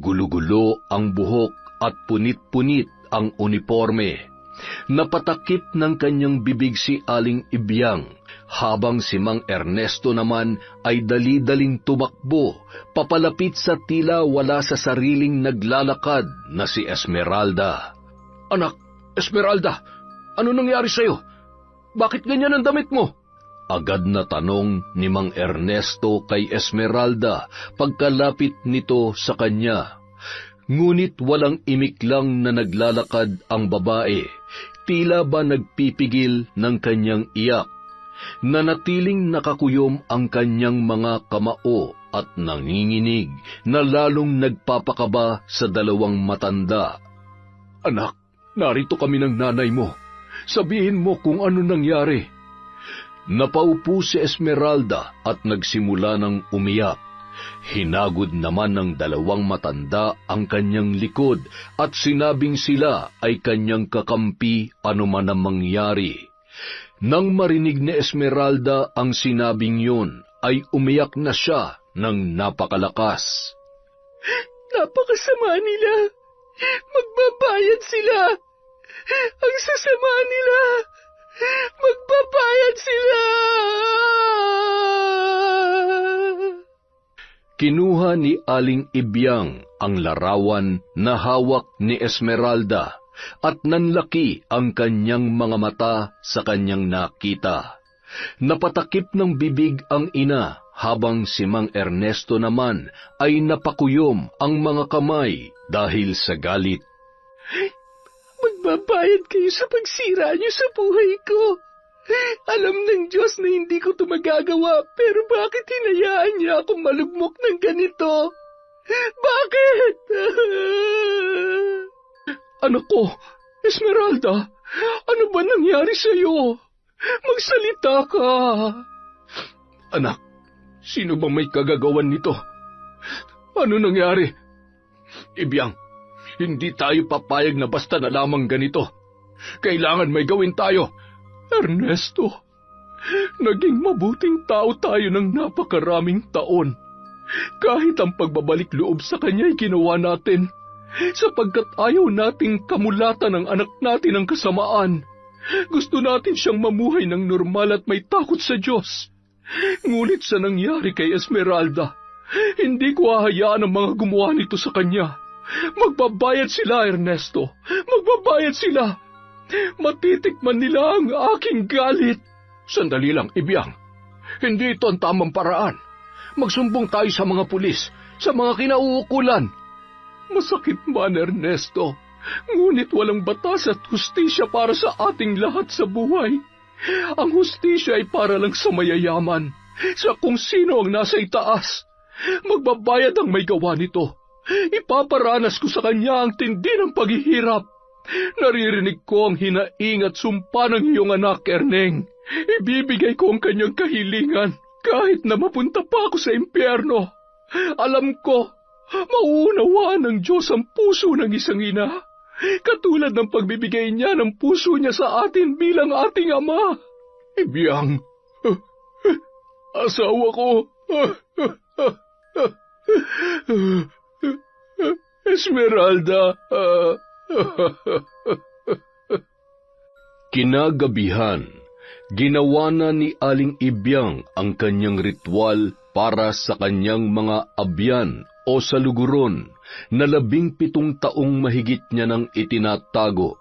Gulo-gulo ang buhok at punit-punit ang uniforme. Napatakip ng kanyang bibig si Aling Ibyang, habang si Mang Ernesto naman ay dali-daling tumakbo, papalapit sa tila wala sa sariling naglalakad na si Esmeralda. Anak, Esmeralda, ano nangyari sa'yo? Bakit ganyan ang damit mo? Agad na tanong ni Mang Ernesto kay Esmeralda pagkalapit nito sa kanya. Ngunit walang imik lang na naglalakad ang babae, tila ba nagpipigil ng kanyang iyak. Nanatiling nakakuyom ang kanyang mga kamao at nanginginig na lalong nagpapakaba sa dalawang matanda. Anak, narito kami ng nanay mo. Sabihin mo kung ano nangyari. Napaupo si Esmeralda at nagsimula ng umiyak. Hinagod naman ng dalawang matanda ang kanyang likod at sinabing sila ay kanyang kakampi anuman ang mangyari. Nang marinig ni Esmeralda ang sinabing yun, ay umiyak na siya ng napakalakas. Napakasama nila. Magbabayad sila. Ang sasama nila. Magbabayad sila. Kinuha ni Aling Ibyang ang larawan na hawak ni Esmeralda at nanlaki ang kanyang mga mata sa kanyang nakita. Napatakip ng bibig ang ina habang si Mang Ernesto naman ay napakuyom ang mga kamay dahil sa galit. Magbabayad kayo sa pagsira niyo sa buhay ko. Alam ng Diyos na hindi ko ito magagawa, pero bakit hinayaan niya akong malugmok ng ganito? Bakit? Anak ko, Esmeralda, ano ba nangyari sa iyo? Magsalita ka. Anak, sino bang may kagagawan nito? Ano nangyari? Ibyang, hindi tayo papayag na basta na lamang ganito. Kailangan may gawin tayo. Ernesto, naging mabuting tao tayo ng napakaraming taon. Kahit ang pagbabalik loob sa kanya ay ginawa natin, sapagkat ayaw nating kamulatan ng anak natin ang kasamaan. Gusto natin siyang mamuhay ng normal at may takot sa Diyos. Ngunit sa nangyari kay Esmeralda, hindi ko hahayaan ang mga gumawa nito sa kanya. Magbabayad sila, Ernesto. Magbabayad sila. Matitikman nila ang aking galit. Sandali lang, Ibyang. Hindi ito ang tamang paraan. Magsumbong tayo sa mga pulis, sa mga kinauukulan. Masakit man, Ernesto. Ngunit walang batas at hustisya para sa ating lahat sa buhay. Ang hustisya ay para lang sa mayayaman, sa kung sino ang nasa itaas. Magbabayad ang may gawa nito. Ipaparanas ko sa kanya ang tindi ng paghihirap. Naririnig ko ang hinaing at sumpa ng iyong anak, Erneng. Ibibigay ko ang kanyang kahilingan kahit na mapunta pa ako sa impyerno. Alam ko, mauunawaan ng Diyos ang puso ng isang ina, katulad ng pagbibigay niya ng puso niya sa atin bilang ating ama. Ibiyang, asawa ko. Esmeralda. Kinagabihan, ginawa na ni Aling Ibyang ang kanyang ritual para sa kanyang mga abyan o saluguron na 17 taong mahigit niya nang itinatago.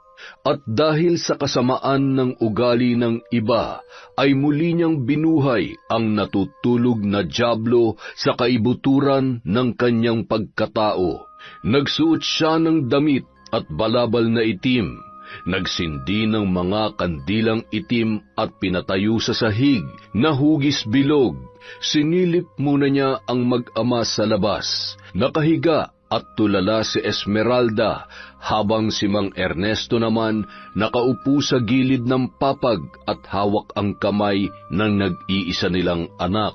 At dahil sa kasamaan ng ugali ng iba, ay muli niyang binuhay ang natutulog na dyablo sa kaibuturan ng kanyang pagkatao. Nagsuot siya ng damit at balabal na itim, nagsindi ng mga kandilang itim at pinatayo sa sahig na hugis bilog. Sinilip muna niya ang mag-ama sa labas. Nakahiga at tulala si Esmeralda, habang si Mang Ernesto naman nakaupo sa gilid ng papag at hawak ang kamay ng nag-iisa nilang anak.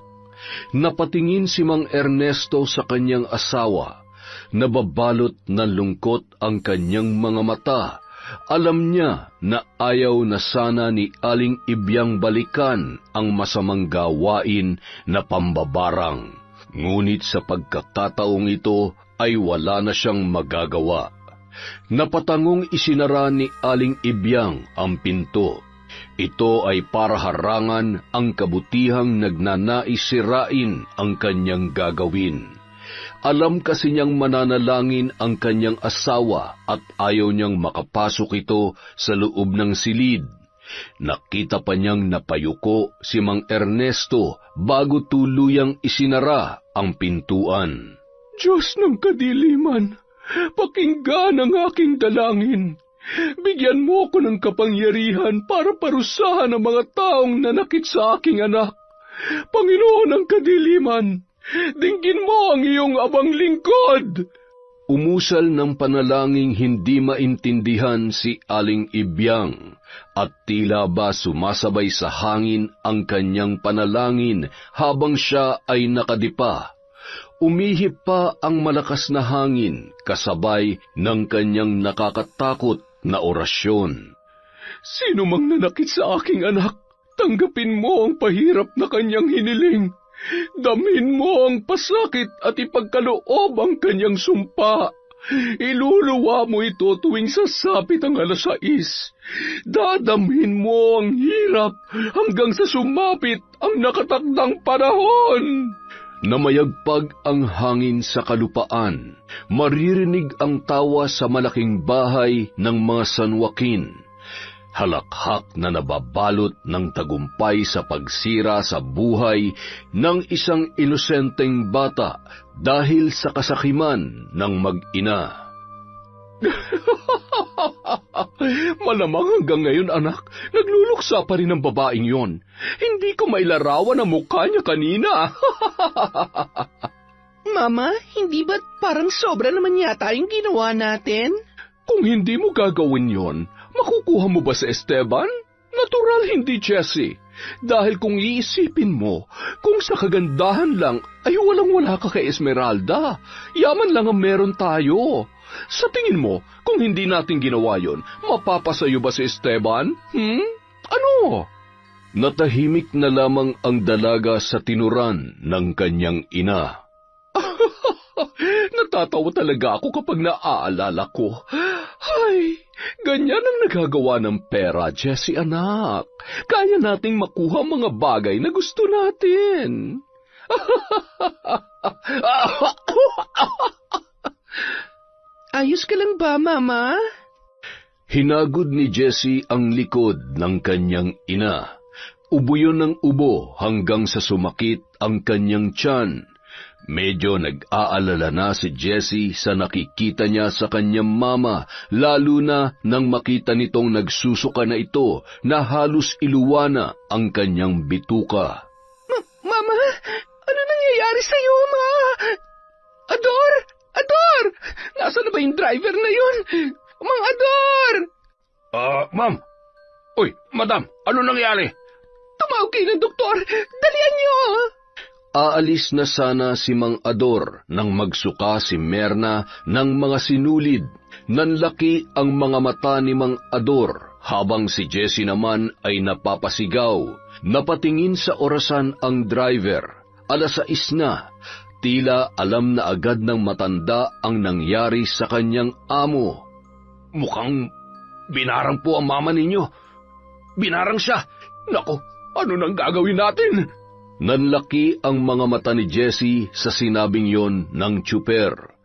Napatingin si Mang Ernesto sa kanyang asawa. Nababalot ng lungkot ang kanyang mga mata. Alam niya na ayaw na sana ni Aling Ibyang balikan ang masamang gawain na pambabarang. Ngunit sa pagkakataong ito ay wala na siyang magagawa. Napatangong isinara ni Aling Ibyang ang pinto. Ito ay para harangan ang kabutihang nagnanais sirain ang kanyang gagawin. Alam kasi niyang mananalangin ang kanyang asawa at ayaw niyang makapasok ito sa loob ng silid. Nakita pa niyang napayuko si Mang Ernesto bago tuluyang isinara ang pintuan. Diyos ng kadiliman, pakinggan ang aking dalangin. Bigyan mo ko ng kapangyarihan para parusahan ang mga taong nanakit sa aking anak. Panginoon ng kadiliman, dinggin mo ang iyong abang lingkod. Umusal ng panalangin hindi maintindihan si Aling Ibyang, at tila ba sumasabay sa hangin ang kanyang panalangin habang siya ay nakadipa. Umihip pa ang malakas na hangin kasabay ng kanyang nakakatakot na orasyon. Sino mang nanakit sa aking anak, tanggapin mo ang pahirap na kanyang hiniling. Damhin mo ang pasakit at ipagkaloob ang kanyang sumpa. Iluluwa mo ito tuwing sasapit ang 6:00. Dadamhin mo ang hirap hanggang sa sumapit ang nakatakdang panahon. Namayagpag ang hangin sa kalupaan. Maririnig ang tawa sa malaking bahay ng mga sanwakin. Halakhak na nababalot ng tagumpay sa pagsira sa buhay ng isang inosenteng bata dahil sa kasakiman ng mag-ina. Malamang hanggang ngayon, anak, nagluluksa pa rin ang babaeng yon. Hindi ko mailarawan ang mukha niya kanina. Mama, hindi ba't parang sobra naman yata yung ginawa natin? Kung hindi mo gagawin yon, makukuha mo ba sa Esteban? Natural hindi, Jessie. Dahil kung iisipin mo, kung sa kagandahan lang ay walang-wala ka kay Esmeralda, yaman lang ang meron tayo. Sa tingin mo, kung hindi natin ginawa yon, mapapasayo ba si Esteban? Ano? Natahimik na lamang ang dalaga sa tinuran ng kanyang ina. Natatawa talaga ako kapag naaalala ko. Ay, ganyan ang nagagawa ng pera, Jessie anak. Kaya nating makuha mga bagay na gusto natin. Ayos ka lang ba, Mama? Hinagod ni Jessie ang likod ng kanyang ina. Ubo yun ng ubo hanggang sa sumakit ang kanyang tiyan. Medyo nag-aalala na si Jessie sa nakikita niya sa kanyang mama, lalo na nang makita nitong nagsusuka na ito na halos iluwana ang kanyang bituka. Mama, ano nangyayari sa'yo, Ma? Ador! Ador! Nasaan na ba yung driver na yun? Mang Ador! Ma'am. Uy, madam, ano nangyari? Tumawag kayo ng doktor! Dalian niyo! Aalis na sana si Mang Ador nang magsuka si Merna ng mga sinulid. Nanlaki ang mga mata ni Mang Ador, habang si Jessie naman ay napapasigaw. Napatingin sa orasan ang driver. 6:00 na. Tila alam na agad ng matanda ang nangyari sa kanyang amo. Mukhang binarang po ang mama ninyo. binarang siya. Nako, ano nang gagawin natin? Nanlaki ang mga mata ni Jesse sa sinabing yon ng tsuper.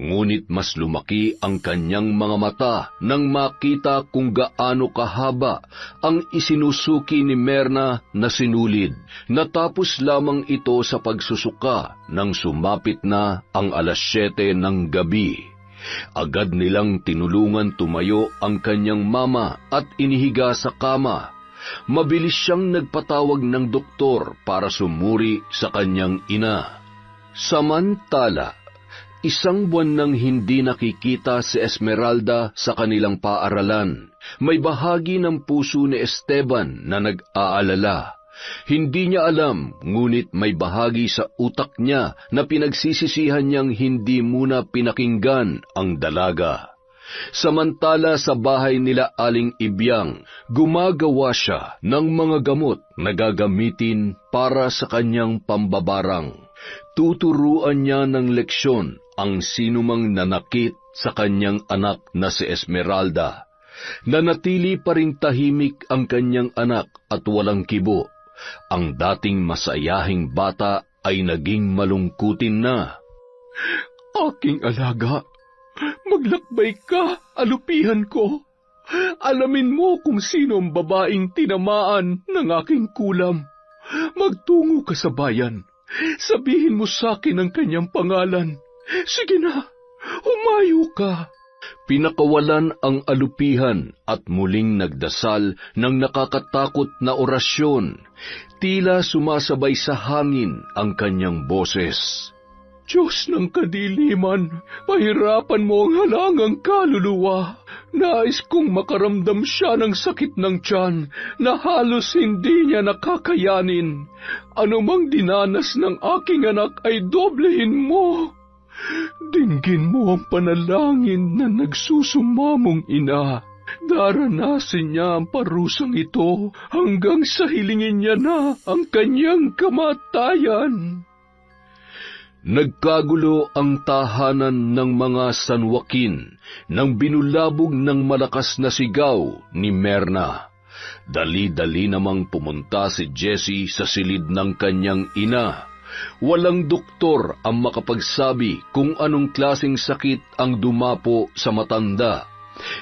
Ngunit mas lumaki ang kanyang mga mata nang makita kung gaano kahaba ang isinusuki ni Merna na sinulid. Natapos lamang ito sa pagsusuka nang sumapit na ang 7:00 ng gabi. Agad nilang tinulungan tumayo ang kanyang mama at inihiga sa kama. Mabilis siyang nagpatawag ng doktor para sumuri sa kanyang ina. Samantala, 1 buwan nang hindi nakikita si Esmeralda sa kanilang paaralan. May bahagi ng puso ni Esteban na nag-aalala. Hindi niya alam, ngunit may bahagi sa utak niya na pinagsisisihan niyang hindi muna pinakinggan ang dalaga. Samantala sa bahay nila Aling Ibyang, gumagawa siya ng mga gamot na gagamitin para sa kanyang pambabarang. Tuturuan niya ng leksyon ang sinumang nanakit sa kanyang anak na si Esmeralda. Nanatili pa ring tahimik ang kanyang anak at walang kibo. Ang dating masayahing bata ay naging malungkutin na. Aking alaga, maglakbay ka, alupihan ko. Alamin mo kung sino ang babaeng tinamaan ng aking kulam. Magtungo ka sa bayan. Sabihin mo sa akin ang kanyang pangalan. Sige na, humayo ka. Pinakawalan ang alupihan at muling nagdasal ng nakakatakot na orasyon. Tila sumasabay sa hangin ang kanyang boses. Diyos ng kadiliman, pahirapan mo ang halangang kaluluwa. Nais kong makaramdam siya ng sakit ng tiyan na halos hindi niya nakakayanin. Anumang dinanas ng aking anak ay doblehin mo. Dinggin mo ang panalangin na nagsusumamong ina. Daranasin niya ang parusang ito hanggang sa hilingin niya na ang kanyang kamatayan. Nagkagulo ang tahanan ng mga Sanwakin nang binulabog ng malakas na sigaw ni Merna. Dali-dali namang pumunta si Jesse sa silid ng kanyang ina. Walang doktor ang makapagsabi kung anong klaseng sakit ang dumapo sa matanda.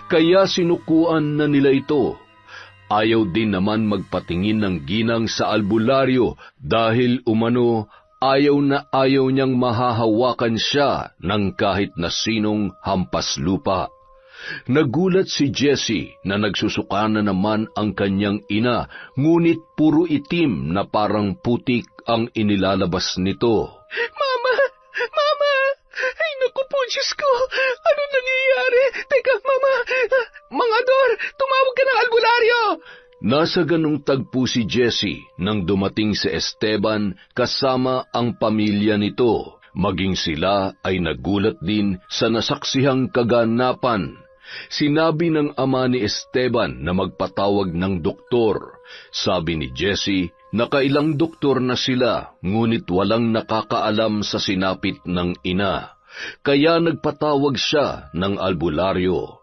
Kaya sinukuan na nila ito. Ayaw din naman magpatingin ng ginang sa albularyo dahil umano ayaw na ayaw niyang mahahawakan siya ng kahit na sinong hampas lupa. Nagulat si Jesse na nagsusuka na naman ang kanyang ina, ngunit puro itim na parang putik ang inilalabas nito. Mama! Mama! Ay, naku po, Diyos ko! Ano nangyayari? Teka, Mama! Mang Ador, tumawag ka ng albularyo! Nasa ganung tagpo si Jesse nang dumating si Esteban kasama ang pamilya nito. Maging sila ay nagulat din sa nasaksihang kaganapan. Sinabi ng ama ni Esteban na magpatawag ng doktor. Sabi ni Jesse, nakailang doktor na sila, ngunit walang nakakaalam sa sinapit ng ina. Kaya nagpatawag siya ng albularyo.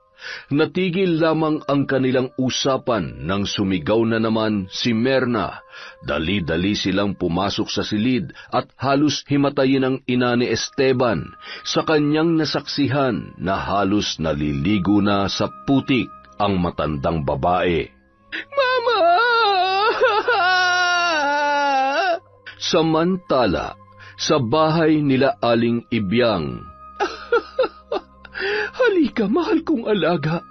Natigil lamang ang kanilang usapan nang sumigaw na naman si Merna. Dali-dali silang pumasok sa silid at halos himatayin ang ina ni Esteban sa kanyang nasaksihan na halos naliligo na sa putik ang matandang babae. Mama! Samantala, sa bahay nila Aling Ibyang, Halika, mahal kong alaga.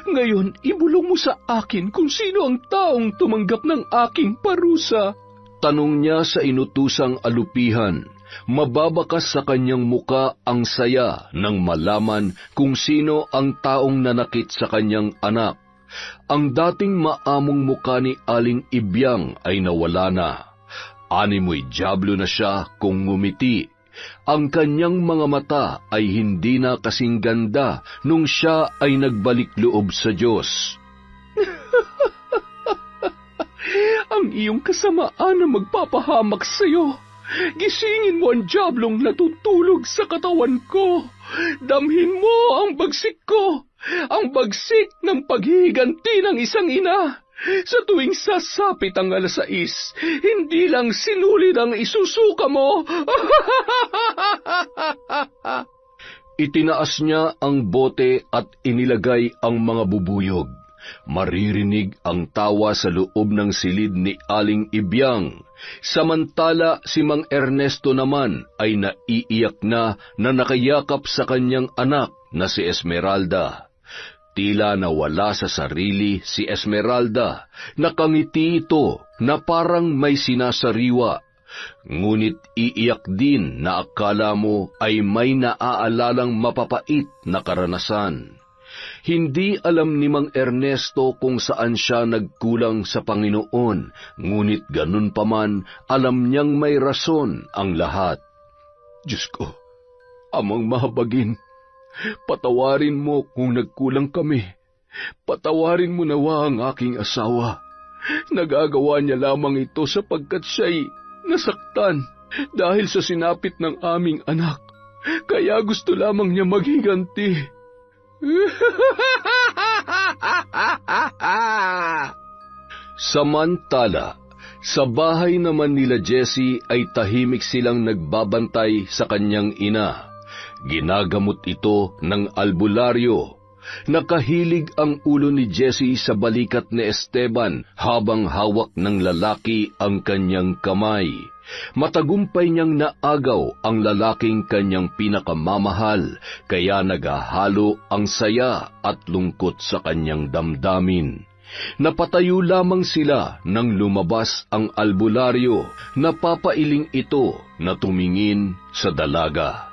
Ngayon, ibulong mo sa akin kung sino ang taong tumanggap ng aking parusa. tanong niya sa inutusang alupihan. Mababakas sa kanyang muka ang saya nang malaman kung sino ang taong nanakit sa kanyang anak. Ang dating maamong muka ni Aling Ibyang ay nawala na. Animoy dyablo na siya kung ngumiti. Ang kanyang mga mata ay hindi na kasing ganda nung siya ay nagbalik loob sa Diyos. Ang iyong kasamaan na magpapahamak sa iyo. Gisingin mo ang diablong natutulog sa katawan ko. Damhin mo ang bagsik ko, ang bagsik ng paghihiganti ng isang ina. Sa tuwing sasapit ang 6:00, hindi lang sinulid ang isusuka mo. Itinaas niya ang bote at inilagay ang mga bubuyog. Maririnig ang tawa sa loob ng silid ni Aling Ibyang. Samantala si Mang Ernesto naman ay naiiyak na nakayakap sa kanyang anak na si Esmeralda. Tila nawala sa sarili si Esmeralda, nakangiti ito na parang may sinasariwa. Ngunit iiyak din na akala mo ay may naaalalang mapapait na karanasan. Hindi alam ni Mang Ernesto kung saan siya nagkulang sa Panginoon, ngunit ganun pa man, alam niyang may rason ang lahat. Diyos ko, Amang mahabagin, patawarin mo kung nagkulang kami. Patawarin mo nawa ang aking asawa. Nagagawa niya lamang ito sapagkat siya'y nasaktan dahil sa sinapit ng aming anak. Kaya gusto lamang niya maghiganti. Samantala, sa bahay naman nila Jessie ay tahimik silang nagbabantay sa kanyang ina. Ginagamot ito ng albularyo. Nakahilig ang ulo ni Jessie sa balikat ni Esteban habang hawak ng lalaki ang kanyang kamay. Matagumpay niyang naagaw ang lalaking kanyang pinakamamahal, kaya nagahalo ang saya at lungkot sa kanyang damdamin. Napatayo lamang sila nang lumabas ang albularyo. Napapailing ito na tumingin sa dalaga.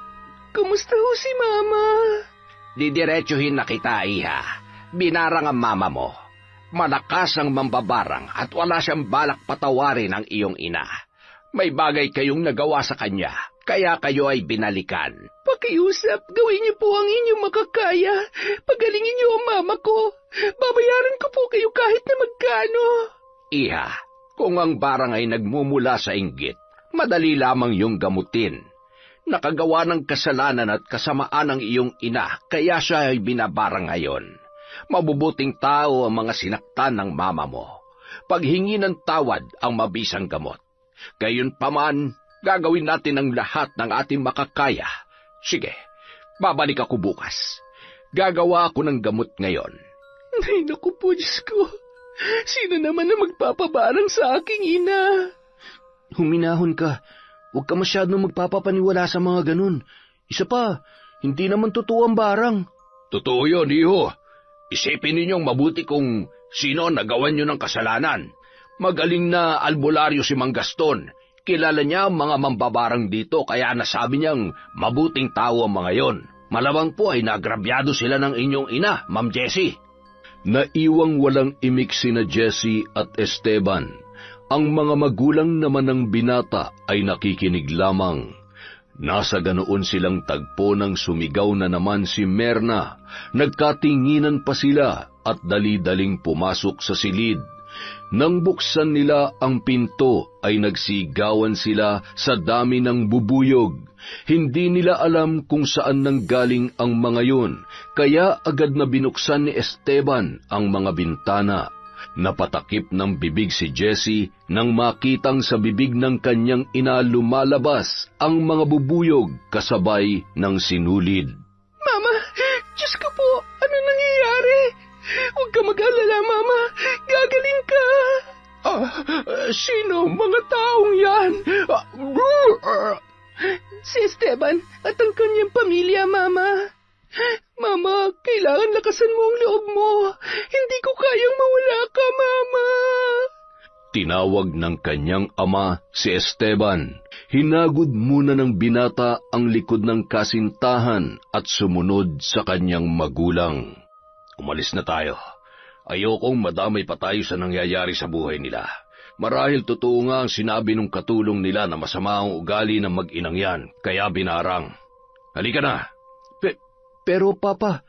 Kumusta ho si Mama? Didiretsuhin na kita, iha. Binarang ang mama mo. Malakas ang mambabarang at wala siyang balak patawarin ang iyong ina. May bagay kayong nagawa sa kanya, kaya kayo ay binalikan. Pakiusap, gawin niyo po ang inyong makakaya. Pagalingin niyo ang mama ko. Babayaran ko po kayo kahit na magkano. Iha, kung ang barang ay nagmumula sa inggit, madali lamang yung gamutin. Nakagawa ng kasalanan at kasamaan ng iyong ina, kaya siya ay binabarang ngayon. Mabubuting tao ang mga sinaktan ng mama mo. Paghingi ng tawad ang mabisang gamot. Gayunpaman, gagawin natin ang lahat ng ating makakaya. Sige, babalik ako bukas. Gagawa ako ng gamot ngayon. Ay, naku po, Diyos ko. Sino naman na magpapabarang sa aking ina? Huminahon ka. Huwag ka masyadong magpapapaniwala sa mga ganun. Isa pa, hindi naman totoo ang barang. Totoo yun, iho. Isipin ninyong mabuti kung sino nagawan nyo ng kasalanan. Magaling na albularyo si Mang Gaston. Kilala niya ang mga mambabarang dito kaya nasabi niyang mabuting tao ang mga yon. Malamang po ay nagrabyado sila ng inyong ina, Ma'am Jessie. Naiwang walang imik sina Jessie at Esteban. Ang mga magulang naman ng binata ay nakikinig lamang. Nasa ganoon silang tagpo nang sumigaw na naman si Merna. Nagkatinginan pa sila at dali-daling pumasok sa silid. Nang buksan nila ang pinto ay nagsigawan sila sa dami ng bubuyog. Hindi nila alam kung saan nanggaling ang mga yun, kaya agad na binuksan ni Esteban ang mga bintana. Napatakip ng bibig si Jessie nang makitang sa bibig ng kanyang ina lumalabas ang mga bubuyog kasabay ng sinulid. Mama, Diyos ko po, ano nangyayari? Huwag ka mag-alala, Mama. Gagaling ka. Sino mga taong yan? Si Esteban at ang kanyang pamilya, Mama. Mama, kailangan lakasan mo ang loob mo. Hindi ko kayang mawala ka, Mama. Tinawag ng kanyang ama si Esteban. Hinagod muna ng binata ang likod ng kasintahan at sumunod sa kanyang magulang. Umalis na tayo. Ayokong madamay pa tayo sa nangyayari sa buhay nila. Marahil totoo nga ang sinabi ng katulong nila na masama ang ugali ng mag-inang yan, kaya binarang. Halika na. Pero Papa,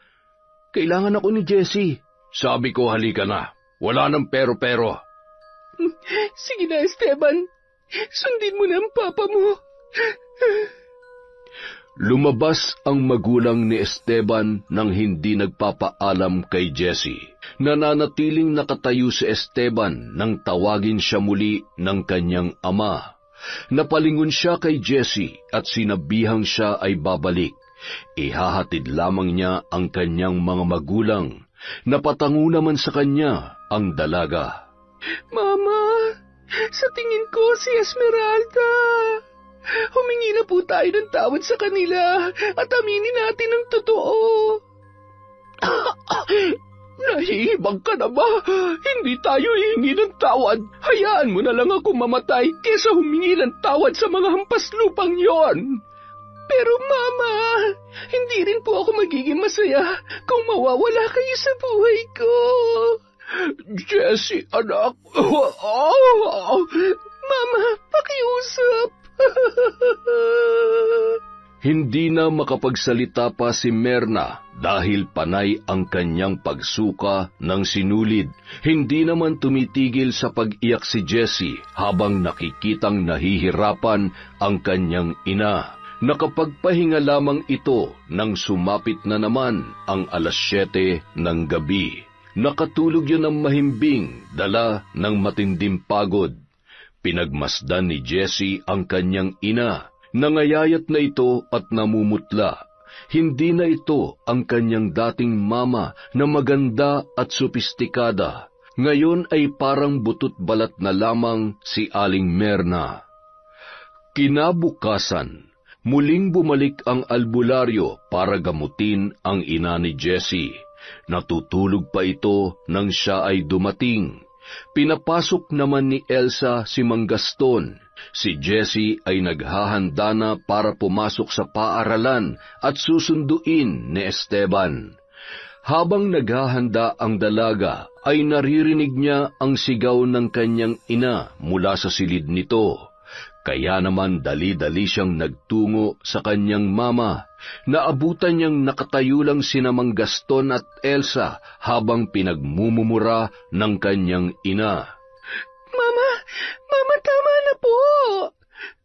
kailangan ako ni Jessie. Sabi ko halika na. Wala nang pero-pero. Sige na, Esteban. Sundin mo na ang papa mo. Lumabas ang magulang ni Esteban nang hindi nagpapaalam kay Jessie. Nananatiling nakatayo si Esteban nang tawagin siya muli ng kanyang ama. Napalingon siya kay Jessie at sinabihang siya ay babalik. Ihahatid lamang niya ang kanyang mga magulang. Napatango naman sa kanya ang dalaga. Mama, sa tingin ko si Esmeralda. Humingi na po tayo ng tawad sa kanila at aminin natin ang totoo. Nahihibang ka na ba? Hindi tayo hihingi ng tawad. Hayaan mo na lang ako mamatay kesa humingi ng tawad sa mga hampas lupang yon. Pero Mama, hindi rin po ako magiging masaya kung mawawala kayo sa buhay ko. Jessie, anak. Mama, pakiusap. Hindi na makapagsalita pa si Merna dahil panay ang kanyang pagsuka ng sinulid. Hindi naman tumitigil sa pag-iyak si Jessie habang nakikitang nahihirapan ang kanyang ina. Nakapagpahinga lamang ito nang sumapit na naman ang 7:00 ng gabi. Nakatulog yun ng mahimbing, dala ng matinding pagod. Pinagmasdan ni Jessie ang kanyang ina. Nangayayat na ito at namumutla. Hindi na ito ang kanyang dating mama na maganda at sopistikada. Ngayon ay parang butot balat na lamang si Aling Merna. Kinabukasan, muling bumalik ang albularyo para gamutin ang ina ni Jessie. Natutulog pa ito nang siya ay dumating. Pinapasok naman ni Elsa si Mang Gaston. Si Jessie ay naghahanda na para pumasok sa paaralan at susunduin ni Esteban. Habang naghahanda ang dalaga, ay naririnig niya ang sigaw ng kanyang ina mula sa silid nito. Kaya naman dali-dali siyang nagtungo sa kanyang mama. Naabutan niyang nakatayo lang sina Mang Gaston at Elsa habang pinagmumumura ng kanyang ina. Mama, tama na po.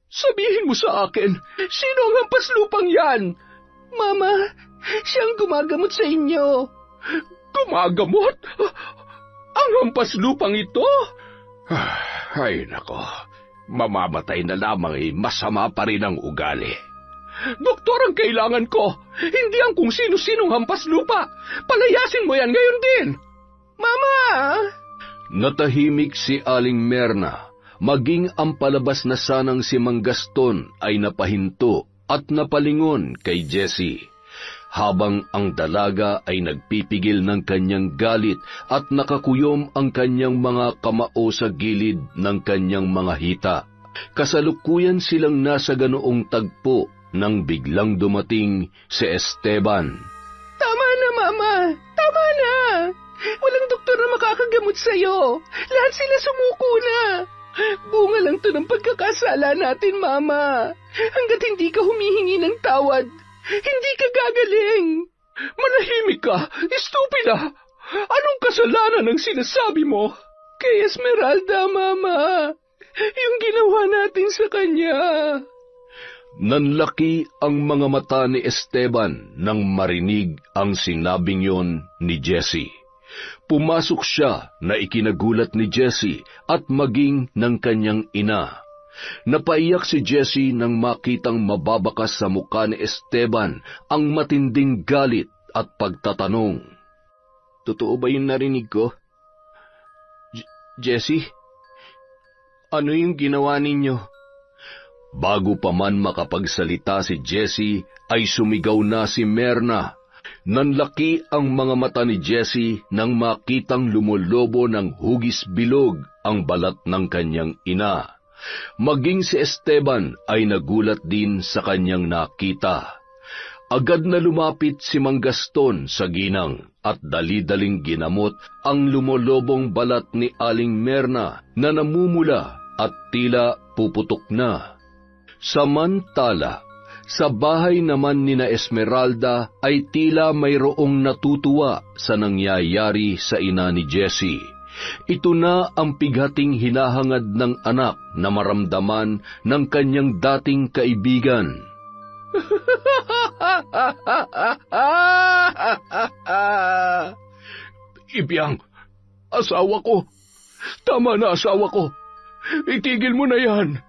Sabihin mo sa akin, sino ang hampas lupang yan? Mama, siyang gumagamot sa inyo. Gumagamot? Ang hampas lupang ito? Ay, nako. Mamamatay na lamang ay masama pa rin ang ugali. Doktor ang kailangan ko, hindi ang kung sino-sinong hampas lupa. Palayasin mo yan ngayon din. Mama! Natahimik si Aling Merna. Maging ang palabas na sanang si Mang Gaston ay napahinto at napalingon kay Jessie. Habang ang dalaga ay nagpipigil ng kanyang galit at nakakuyom ang kanyang mga kamao sa gilid ng kanyang mga hita. Kasalukuyan silang nasa ganoong tagpo nang biglang dumating si Esteban. Tama na, Mama! Tama na! Walang doktor na makakagamot sa'yo. Lahat sila sumuko na. Bunga lang to ng pagkakasala natin, Mama. Hanggat hindi ka humihingi ng tawad, hindi ka gagaling. Manahimik ka, estupida! Anong kasalanan ang sinasabi mo? Kay Esmeralda, Mama. Yung ginawa natin sa kanya. Nanlaki ang mga mata ni Esteban nang marinig ang sinabing yon ni Jessie. Pumasok siya na ikinagulat ni Jessie at maging ng kanyang ina. Napaiyak si Jessie nang makitang mababakas sa mukha ni Esteban ang matinding galit at pagtatanong. Totoo ba yung narinig ko? Jessie? Ano yung ginawa ninyo? Bago pa man makapagsalita si Jessie, ay sumigaw na si Merna. Nanlaki ang mga mata ni Jessie nang makitang lumolobo ng hugis bilog ang balat ng kanyang ina. Maging si Esteban ay nagulat din sa kanyang nakita. Agad na lumapit si Mang Gaston sa ginang at dali-daling ginamot ang lumolobong balat ni Aling Merna na namumula at tila puputok na. Samantala, sa bahay naman ni na Esmeralda ay tila mayroong natutuwa sa nangyayari sa ina ni Jessie. Ito na ang pighating hinahangad ng anak na maramdaman ng kanyang dating kaibigan. Ibiyang, asawa ko. Tama na, asawa ko. Itigil mo na yan.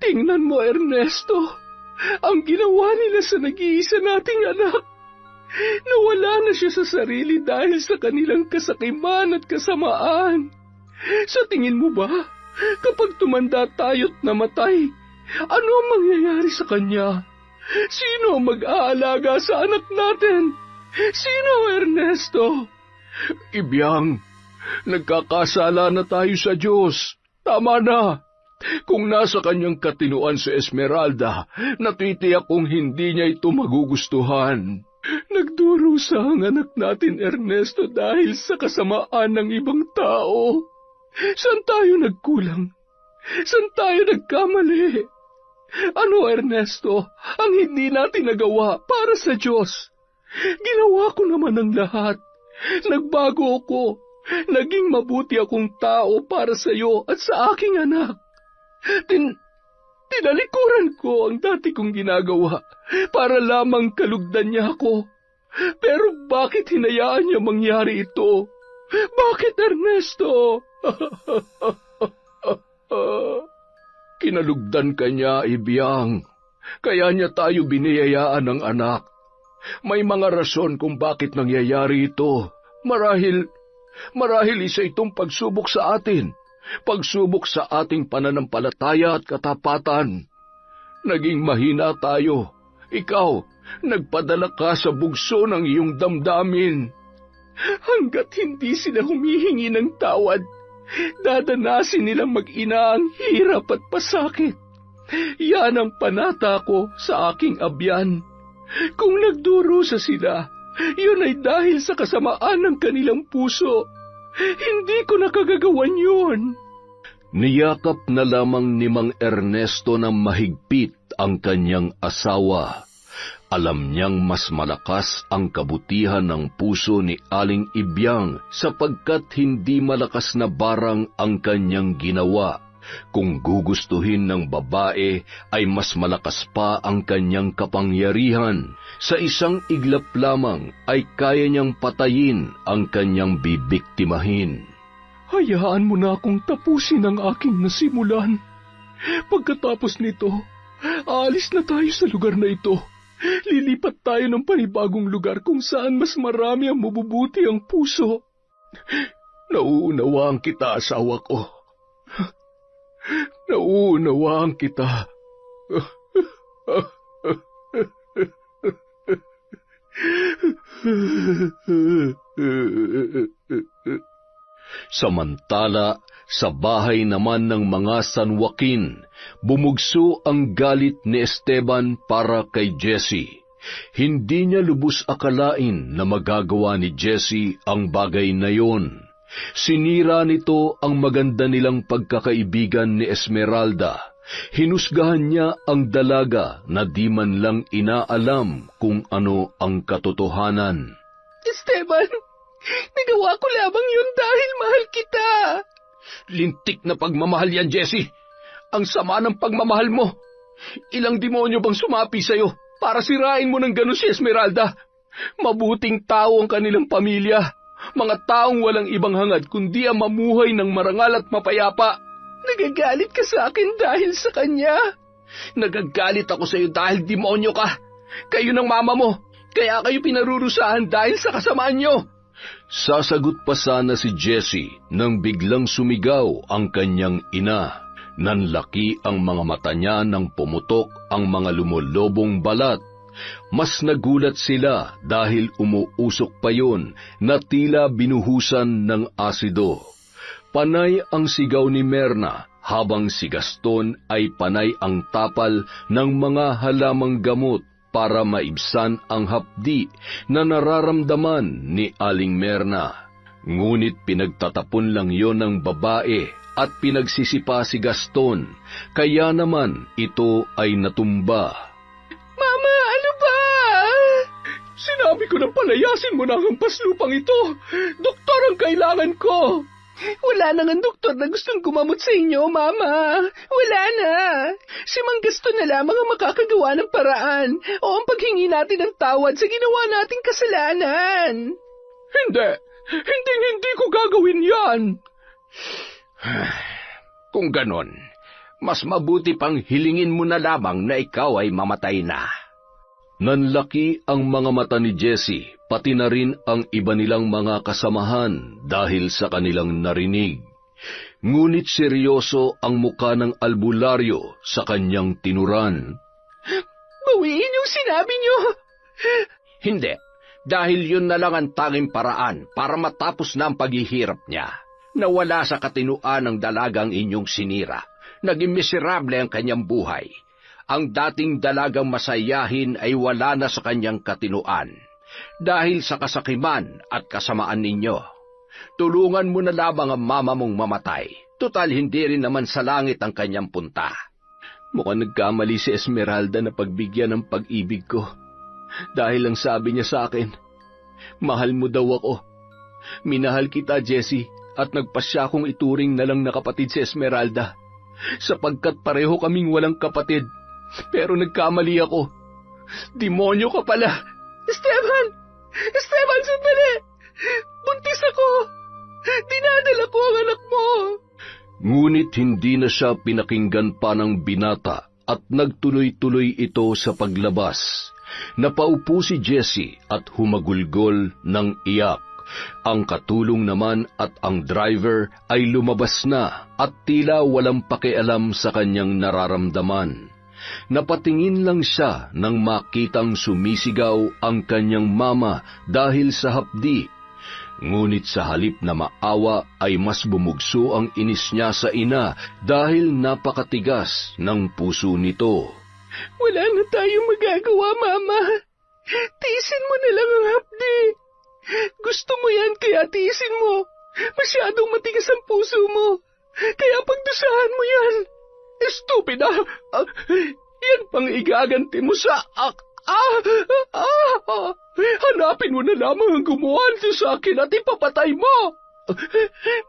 Tingnan mo, Ernesto. Ang ginawa nila sa nag-iisa nating anak. Nawala na siya sa sarili dahil sa kanilang kasakiman at kasamaan. Sa tingin mo ba, kapag tumanda tayo't namatay, ano ang mangyayari sa kanya? Sino ang mag-aalaga sa anak natin? Sino, Ernesto? Ibiyang, nagkakasala na tayo sa Diyos. Tama na. Kung nasa kanyang katinuan si Esmeralda, natitiyak kong hindi niya ito magugustuhan. Nagdurusa ang anak natin, Ernesto, dahil sa kasamaan ng ibang tao. Saan tayo nagkulang? Saan tayo nagkamali? Ano, Ernesto, ang hindi natin nagawa para sa Diyos? Ginawa ko naman ang lahat. Nagbago ako. Naging mabuti akong tao para sa iyo at sa aking anak. Tinalikuran ko ang dati kong ginagawa para lamang kalugdan niya ako. Pero bakit hinayaan niya mangyari ito? Bakit, Ernesto? Kinalugdan ka niya, Ibiyang. Kaya niya tayo biniyayaan ng anak. May mga rason kung bakit nangyayari ito. Marahil isa itong pagsubok sa atin. Pagsubok sa ating pananampalataya at katapatan. Naging mahina tayo. Ikaw, nagpadala ka sa bugso ng iyong damdamin. Hanggat hindi sila humihingi ng tawad, dadanasin nilang mag-ina ang hirap at pasakit. Yan ang panata ko sa aking abyan. Kung nagdurusa sila, yun ay dahil sa kasamaan ng kanilang puso. Hindi ko nakagagawan yun. Niyakap na lamang ni Mang Ernesto ng mahigpit ang kanyang asawa. Alam niyang mas malakas ang kabutihan ng puso ni Aling Ibiyang sapagkat hindi malakas na barang ang kanyang ginawa. Kung gugustuhin ng babae ay mas malakas pa ang kanyang kapangyarihan. Sa isang iglap lamang ay kaya niyang patayin ang kanyang bibiktimahin. Hayaan mo na akong tapusin ang aking nasimulan. Pagkatapos nito, aalis na tayo sa lugar na ito. Lilipat tayo ng panibagong lugar kung saan mas marami ang mabubuti ang puso. Nauunawaan kita, asawa ko. Nauunawaan kita. Samantala, sa bahay naman ng mga San Joaquin, bumugso ang galit ni Esteban para kay Jesse. Hindi niya lubos akalain na magagawa ni Jesse ang bagay na yon. Sinira nito ang maganda nilang pagkakaibigan ni Esmeralda. Hinusgahan niya ang dalaga na di man lang inaalam kung ano ang katotohanan. Esteban, nagawa ko lamang yun dahil mahal kita. Lintik na pagmamahal yan, Jesse. Ang sama ng pagmamahal mo. Ilang demonyo bang sumapi sa'yo para sirain mo ng gano'n si Esmeralda? Mabuting tao ang kanilang pamilya. Mga taong walang ibang hangad kundi ang mamuhay ng marangal at mapayapa. Nagagalit ka sa akin dahil sa kanya. Nagagalit ako sa iyo dahil demonyo ka. Kayo ng mama mo. Kaya kayo pinarurusahan dahil sa kasamaan nyo. Sasagot pa sana si Jesse nang biglang sumigaw ang kanyang ina. Nanlaki ang mga mata niya nang pumutok ang mga lumulobong balat. Mas nagulat sila dahil umuusok pa yon na tila binuhusan ng asido. Panay ang sigaw ni Merna habang si Gaston ay panay ang tapal ng mga halamang gamot para maibsan ang hapdi na nararamdaman ni Aling Merna. Ngunit pinagtatapon lang yon ng babae at pinagsisipa si Gaston, kaya naman ito ay natumba. Mama, ano ba? Sinabi ko na palayasin mo na ang paslupang ito. Doktor ang kailangan ko. Wala na nga doktor na gustong gumamot sa inyo, Mama. Wala na. Si Mang Gaston na lamang ang makakagawa ng paraan o ang paghingi natin ng tawad sa ginawa nating kasalanan. Hindi ko gagawin yan. Kung ganon, mas mabuti pang hilingin mo na lamang na ikaw ay mamatay na. Nanlaki ang mga mata ni Jessie, pati na rin ang iba nilang mga kasamahan dahil sa kanilang narinig. Ngunit seryoso ang muka ng albularyo sa kanyang tinuran. Bawiin yung sinabi niyo. Hindi, dahil yun na lang ang tanging paraan para matapos na ang paghihirap niya. Nawala sa katinuan ng dalagang inyong sinira. Naging miserable ang kanyang buhay. Ang dating dalagang masayahin ay wala na sa kanyang katinuan dahil sa kasakiman at kasamaan ninyo. Tulungan mo na lamang ang mama mong mamatay. Tutal hindi rin naman sa langit ang kanyang punta. Mukhang nagkamali si Esmeralda na pagbigyan ng pag-ibig ko. Dahil ang sabi niya sa akin, mahal mo daw ako. Minahal kita, Jessie, at nagpasya kong ituring na lang na kapatid si Esmeralda. Sapagkat pareho kaming walang kapatid. Pero nagkamali ako. Demonyo ka pala. Esteban! Esteban, sandali! Buntis ako! Dinadala ko ang anak mo! Ngunit hindi na siya pinakinggan pa ng binata at nagtuloy-tuloy ito sa paglabas. Napaupo si Jessie at humagulgol ng iyak. Ang katulong naman at ang driver ay lumabas na at tila walang pakialam sa kanyang nararamdaman. Napatingin lang siya nang makitang sumisigaw ang kanyang mama dahil sa hapdi. Ngunit sa halip na maawa ay mas bumugso ang inis niya sa ina dahil napakatigas ng puso nito. Wala na tayong magagawa, Mama. Tiisin mo na lang ang hapdi. Gusto mo yan kaya tiisin mo. Masyadong matigas ang puso mo. Kaya pagdusahan mo yan. Estupida! Yan pang igaganti mo sa... Hanapin mo na lamang ang gumawa nito sa akin at ipapatay mo!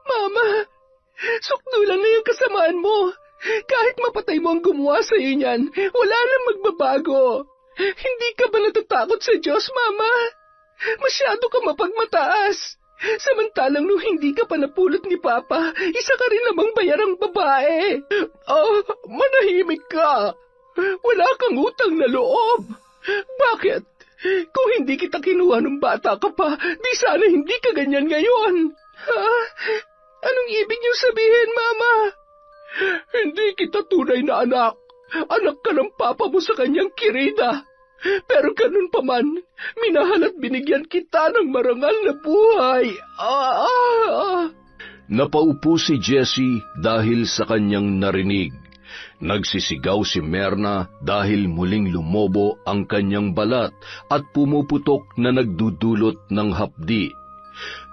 Mama, sukdo lang na yung kasamaan mo. Kahit mapatay mo ang gumawa sa iyo niyan, wala nang magbabago. Hindi ka ba natatakot sa Diyos, Mama? Masyado ka mapagmataas. Samantalang nung hindi ka pa napulot ni Papa, isa ka rin namang bayarang babae. Manahimik ka. Wala kang utang na loob. Bakit? Kung hindi kita kinuha nung bata ka pa, di sana hindi ka ganyan ngayon. Ha? Anong ibig niyo sabihin, Mama? Hindi kita tunay na anak. Anak ka ng papa mo sa kanyang kirida. Pero ganun pa man, minahal at binigyan kita ng marangal na buhay. Napaupo si Jessie dahil sa kanyang narinig. Nagsisigaw si Merna dahil muling lumobo ang kanyang balat at pumuputok na nagdudulot ng hapdi.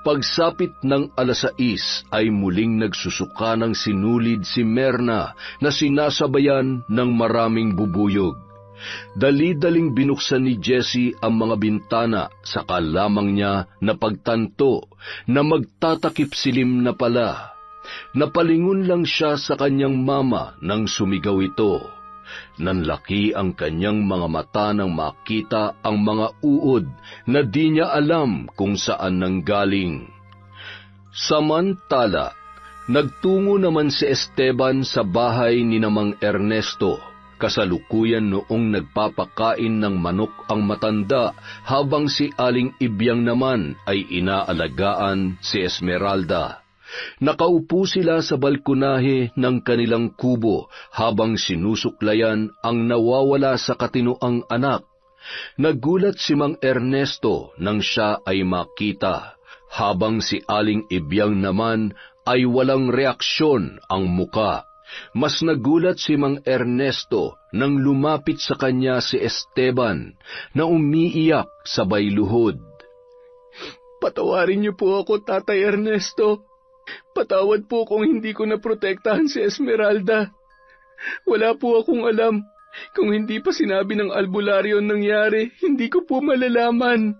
Pagsapit ng 6:00 ay muling nagsusuka ng sinulid si Merna na sinasabayan ng maraming bubuyog. Dali-daling binuksan ni Jessie ang mga bintana, saka lamang niya napagtanto na magtatakip silim na pala. Napalingon lang siya sa kanyang mama nang sumigaw ito. Nanlaki ang kanyang mga mata nang makita ang mga uod na di niya alam kung saan nanggaling. Samantala, nagtungo naman si Esteban sa bahay ni Mang Ernesto. Kasalukuyan noong nagpapakain ng manok ang matanda habang si Aling Ibyang naman ay inaalagaan si Esmeralda. Nakaupo sila sa balkonahe ng kanilang kubo habang sinusuklayan ang nawawala sa katinuang anak. Nagulat si Mang Ernesto nang siya ay makita, habang si Aling Ibyang naman ay walang reaksyon ang muka. Mas nagulat si Mang Ernesto nang lumapit sa kanya si Esteban na umiiyak sabay luhod. Patawarin niyo po ako, Tatay Ernesto. Patawad po kung hindi ko naprotektahan si Esmeralda. Wala po akong alam. Kung hindi pa sinabi ng albularyo ang nangyari, hindi ko po malalaman.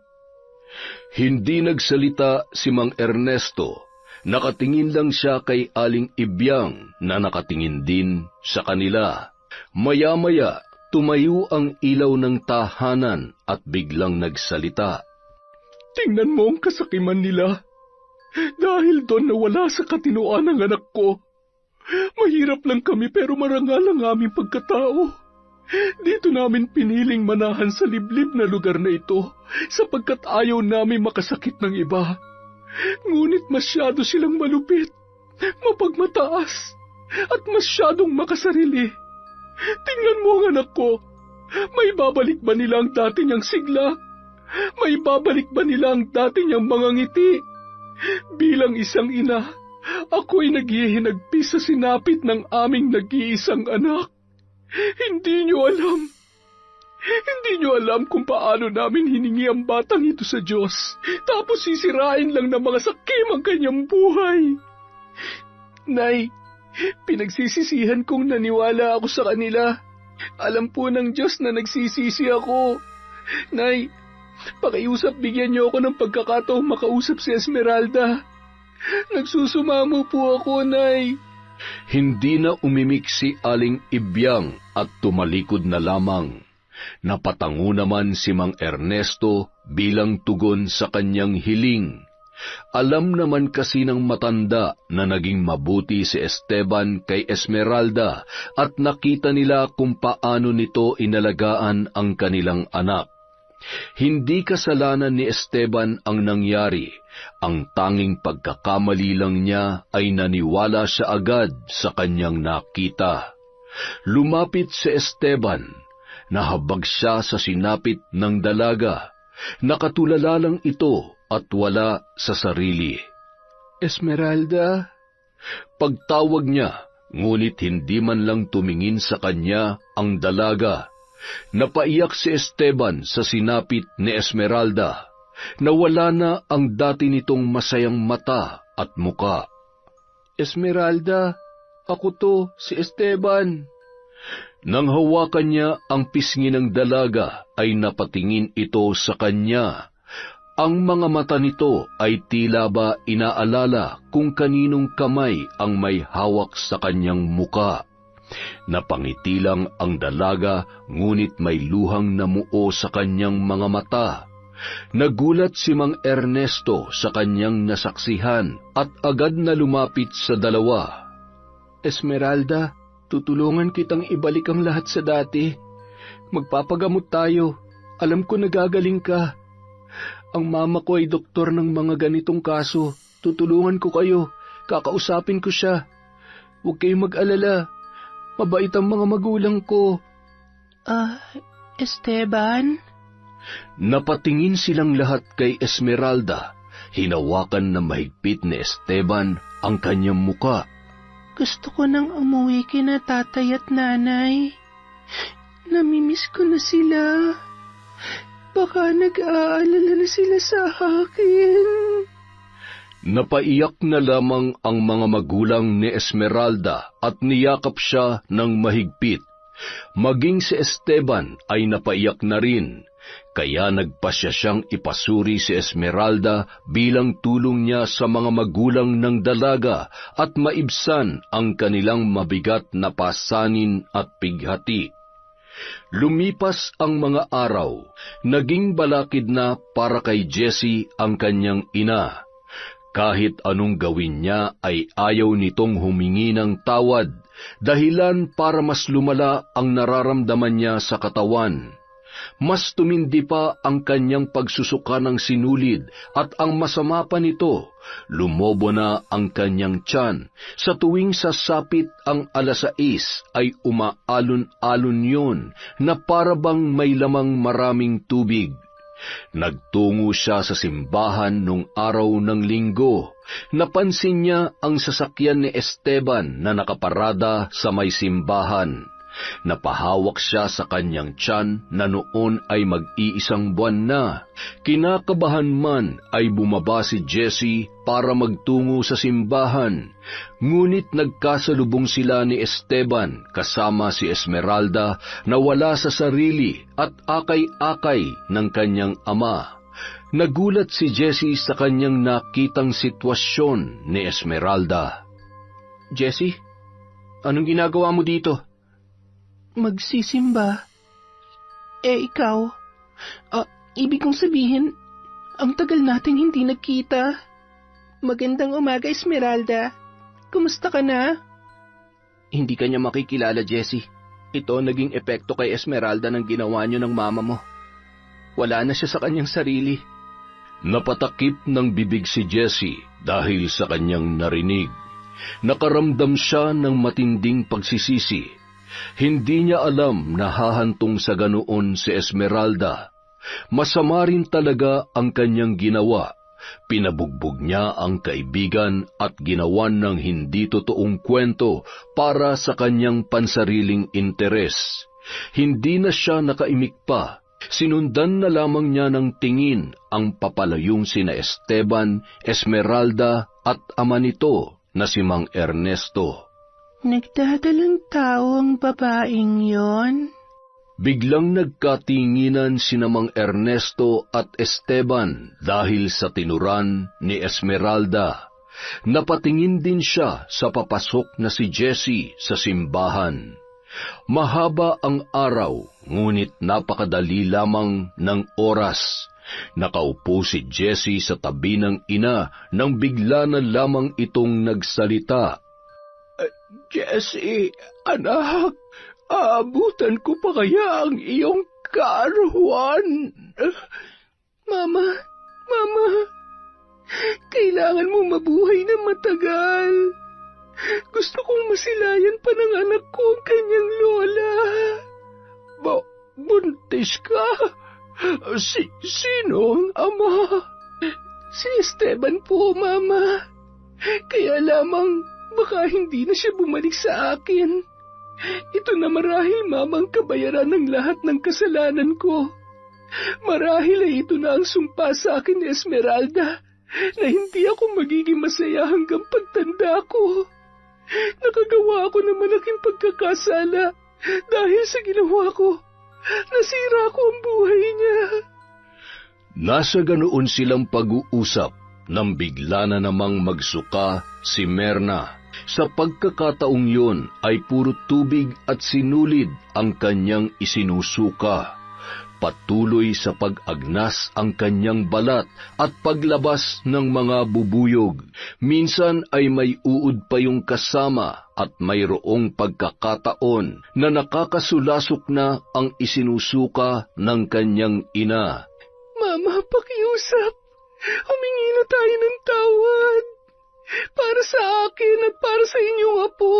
Hindi nagsalita si Mang Ernesto Nakatingin lang siya kay Aling Ibyang na nakatingin din sa kanila. Maya-maya, tumayo ang ilaw ng tahanan at biglang nagsalita. Tingnan mo ang kasakiman nila. Dahil doon nawala sa katinoan ang anak ko. Mahirap lang kami pero marangal ang aming pagkatao. Dito namin piniling manahan sa liblib na lugar na ito sapagkat ayaw namin makasakit ng iba. Ngunit masyado silang malupit, mapagmataas, at masyadong makasarili. Tingnan mo ang anak ko. May babalik ba nila ang dati niyang sigla? May babalik ba nila ang dati niyang mga ngiti? Bilang isang ina, ako'y naghihinagpis sa sinapit ng aming nag-iisang anak. Hindi niyo alam kung paano namin hiningi ang batang ito sa Diyos, tapos sisirain lang ng mga sakim ang kanyang buhay. Nay, pinagsisisihan kong naniwala ako sa kanila. Alam po ng Diyos na nagsisisi ako. Nay, pakiusap bigyan niyo ako ng pagkakataong makausap si Esmeralda. Nagsusumamo po ako, Nay. Hindi na umimik si Aling Ibyang at tumalikod na lamang. Napatango naman si Mang Ernesto bilang tugon sa kanyang hiling. Alam naman kasi ng matanda na naging mabuti si Esteban kay Esmeralda at nakita nila kung paano nito inalagaan ang kanilang anak. Hindi kasalanan ni Esteban ang nangyari. Ang tanging pagkakamali lang niya ay naniwala siya agad sa kanyang nakita. Lumapit si Esteban. Nahabag siya sa sinapit ng dalaga. Nakatulala lang ito at wala sa sarili. Esmeralda? Pagtawag niya, ngunit hindi man lang tumingin sa kanya ang dalaga. Napaiyak si Esteban sa sinapit ni Esmeralda. Nawala na ang dati nitong masayang mata at muka. Esmeralda, ako to, si Esteban. Nang hawakan niya ang pisngi ng dalaga, ay napatingin ito sa kanya. Ang mga mata nito ay tila ba inaalala kung kaninong kamay ang may hawak sa kanyang muka. Napangiti lang ang dalaga, ngunit may luhang namuo sa kanyang mga mata. Nagulat si Mang Ernesto sa kanyang nasaksihan at agad na lumapit sa dalawa. Esmeralda, tutulungan kitang ibalik ang lahat sa dati. Magpapagamot tayo. Alam ko nagagaling ka. Ang mama ko ay doktor ng mga ganitong kaso. Tutulungan ko kayo. Kakausapin ko siya. Huwag kayong mag-alala. Mabait ang mga magulang ko. Esteban? Napatingin silang lahat kay Esmeralda. Hinawakan na mahigpit ni Esteban ang kanyang muka. Gusto ko nang umuwi kina tatay at nanay. Namimiss ko na sila. Baka nag-aalala na sila sa akin. Napaiyak na lamang ang mga magulang ni Esmeralda at niyakap siya ng mahigpit. Maging si Esteban ay napaiyak na rin, kaya nagpasya siyang ipasuri si Esmeralda bilang tulong niya sa mga magulang ng dalaga at maibsan ang kanilang mabigat na pasanin at pighati. Lumipas ang mga araw, naging balakid na para kay Jessie ang kanyang ina. Kahit anong gawin niya ay ayaw nitong humingi ng tawad, dahilan para mas lumala ang nararamdaman niya sa katawan. Mas tumindi pa ang kanyang pagsusuka ng sinulid at ang masama pa nito, lumobo na ang kanyang tiyan. Sa tuwing sasapit ang 6:00 ay umaalon-alon yun na para bang may lamang maraming tubig. Nagtungo siya sa simbahan nung araw ng linggo. Napansin niya ang sasakyan ni Esteban na nakaparada sa may simbahan. Napahawak siya sa kanyang tiyan na noon ay mag-iisang buwan na. Kinakabahan man ay bumaba si Jessie para magtungo sa simbahan. Ngunit nagkasalubong sila ni Esteban kasama si Esmeralda na wala sa sarili at akay-akay ng kanyang ama. Nagulat si Jessie sa kanyang nakitang sitwasyon ni Esmeralda. Jessie, anong ginagawa mo dito? Magsisimba. Ikaw? Ibig kong sabihin, ang tagal nating hindi nagkita. Magandang umaga, Esmeralda. Kumusta ka na? Hindi ka niya makikilala, Jessie. Ito naging epekto kay Esmeralda ng ginawa niyo ng mama mo. Wala na siya sa kanyang sarili. Napatakip ng bibig si Jessie dahil sa kanyang narinig. Nakaramdam siya ng matinding pagsisisi. Hindi niya alam na hahantong sa ganoon si Esmeralda. Masama rin talaga ang kanyang ginawa. Pinabugbog niya ang kaibigan at ginawan ng hindi totoong kwento para sa kanyang pansariling interes. Hindi na siya nakaimik pa. Sinundan na lamang niya ng tingin ang papalayong sina Esteban, Esmeralda at ama nito na si Mang Ernesto. Nagdadalang tao ang babaeng yon? Biglang nagkatinginan sina Mang Ernesto at Esteban dahil sa tinuran ni Esmeralda. Napatingin din siya sa papasok na si Jessie sa simbahan. Mahaba ang araw, ngunit napakadali lamang ng oras. Nakaupo si Jessie sa tabi ng ina nang bigla na lamang itong nagsalita. Jessie, anak, aabutan ko pa kaya ang iyong karawan? Mama, kailangan mo mabuhay na matagal. Gusto kong masilayan pa ng anak ko ang kanyang lola. Buntis ka? Sino ang ama? Si Esteban po, Mama. Kaya lamang baka hindi na siya bumalik sa akin. Ito na marahil, Mama, ang kabayaran ng lahat ng kasalanan ko. Marahil ay ito na ang sumpa sa akin ni Esmeralda na hindi ako magiging masaya hanggang pagtanda ko. Nakagawa ako ng malaking pagkakasala dahil sa ginawa ko. Nasira ko ang buhay niya. Nasa ganoon silang pag-uusap nang bigla na namang magsuka si Merna. Sa pagkakataong yun ay puro tubig at sinulid ang kanyang isinusuka. Patuloy sa pag-agnas ang kanyang balat at paglabas ng mga bubuyog. Minsan ay may uod pa yung kasama at mayroong pagkakataon na nakakasulasok na ang isinusuka ng kanyang ina. Mama, pakiusap. Humingi na tayo ng tawad. Para sa akin at para sa inyong apo.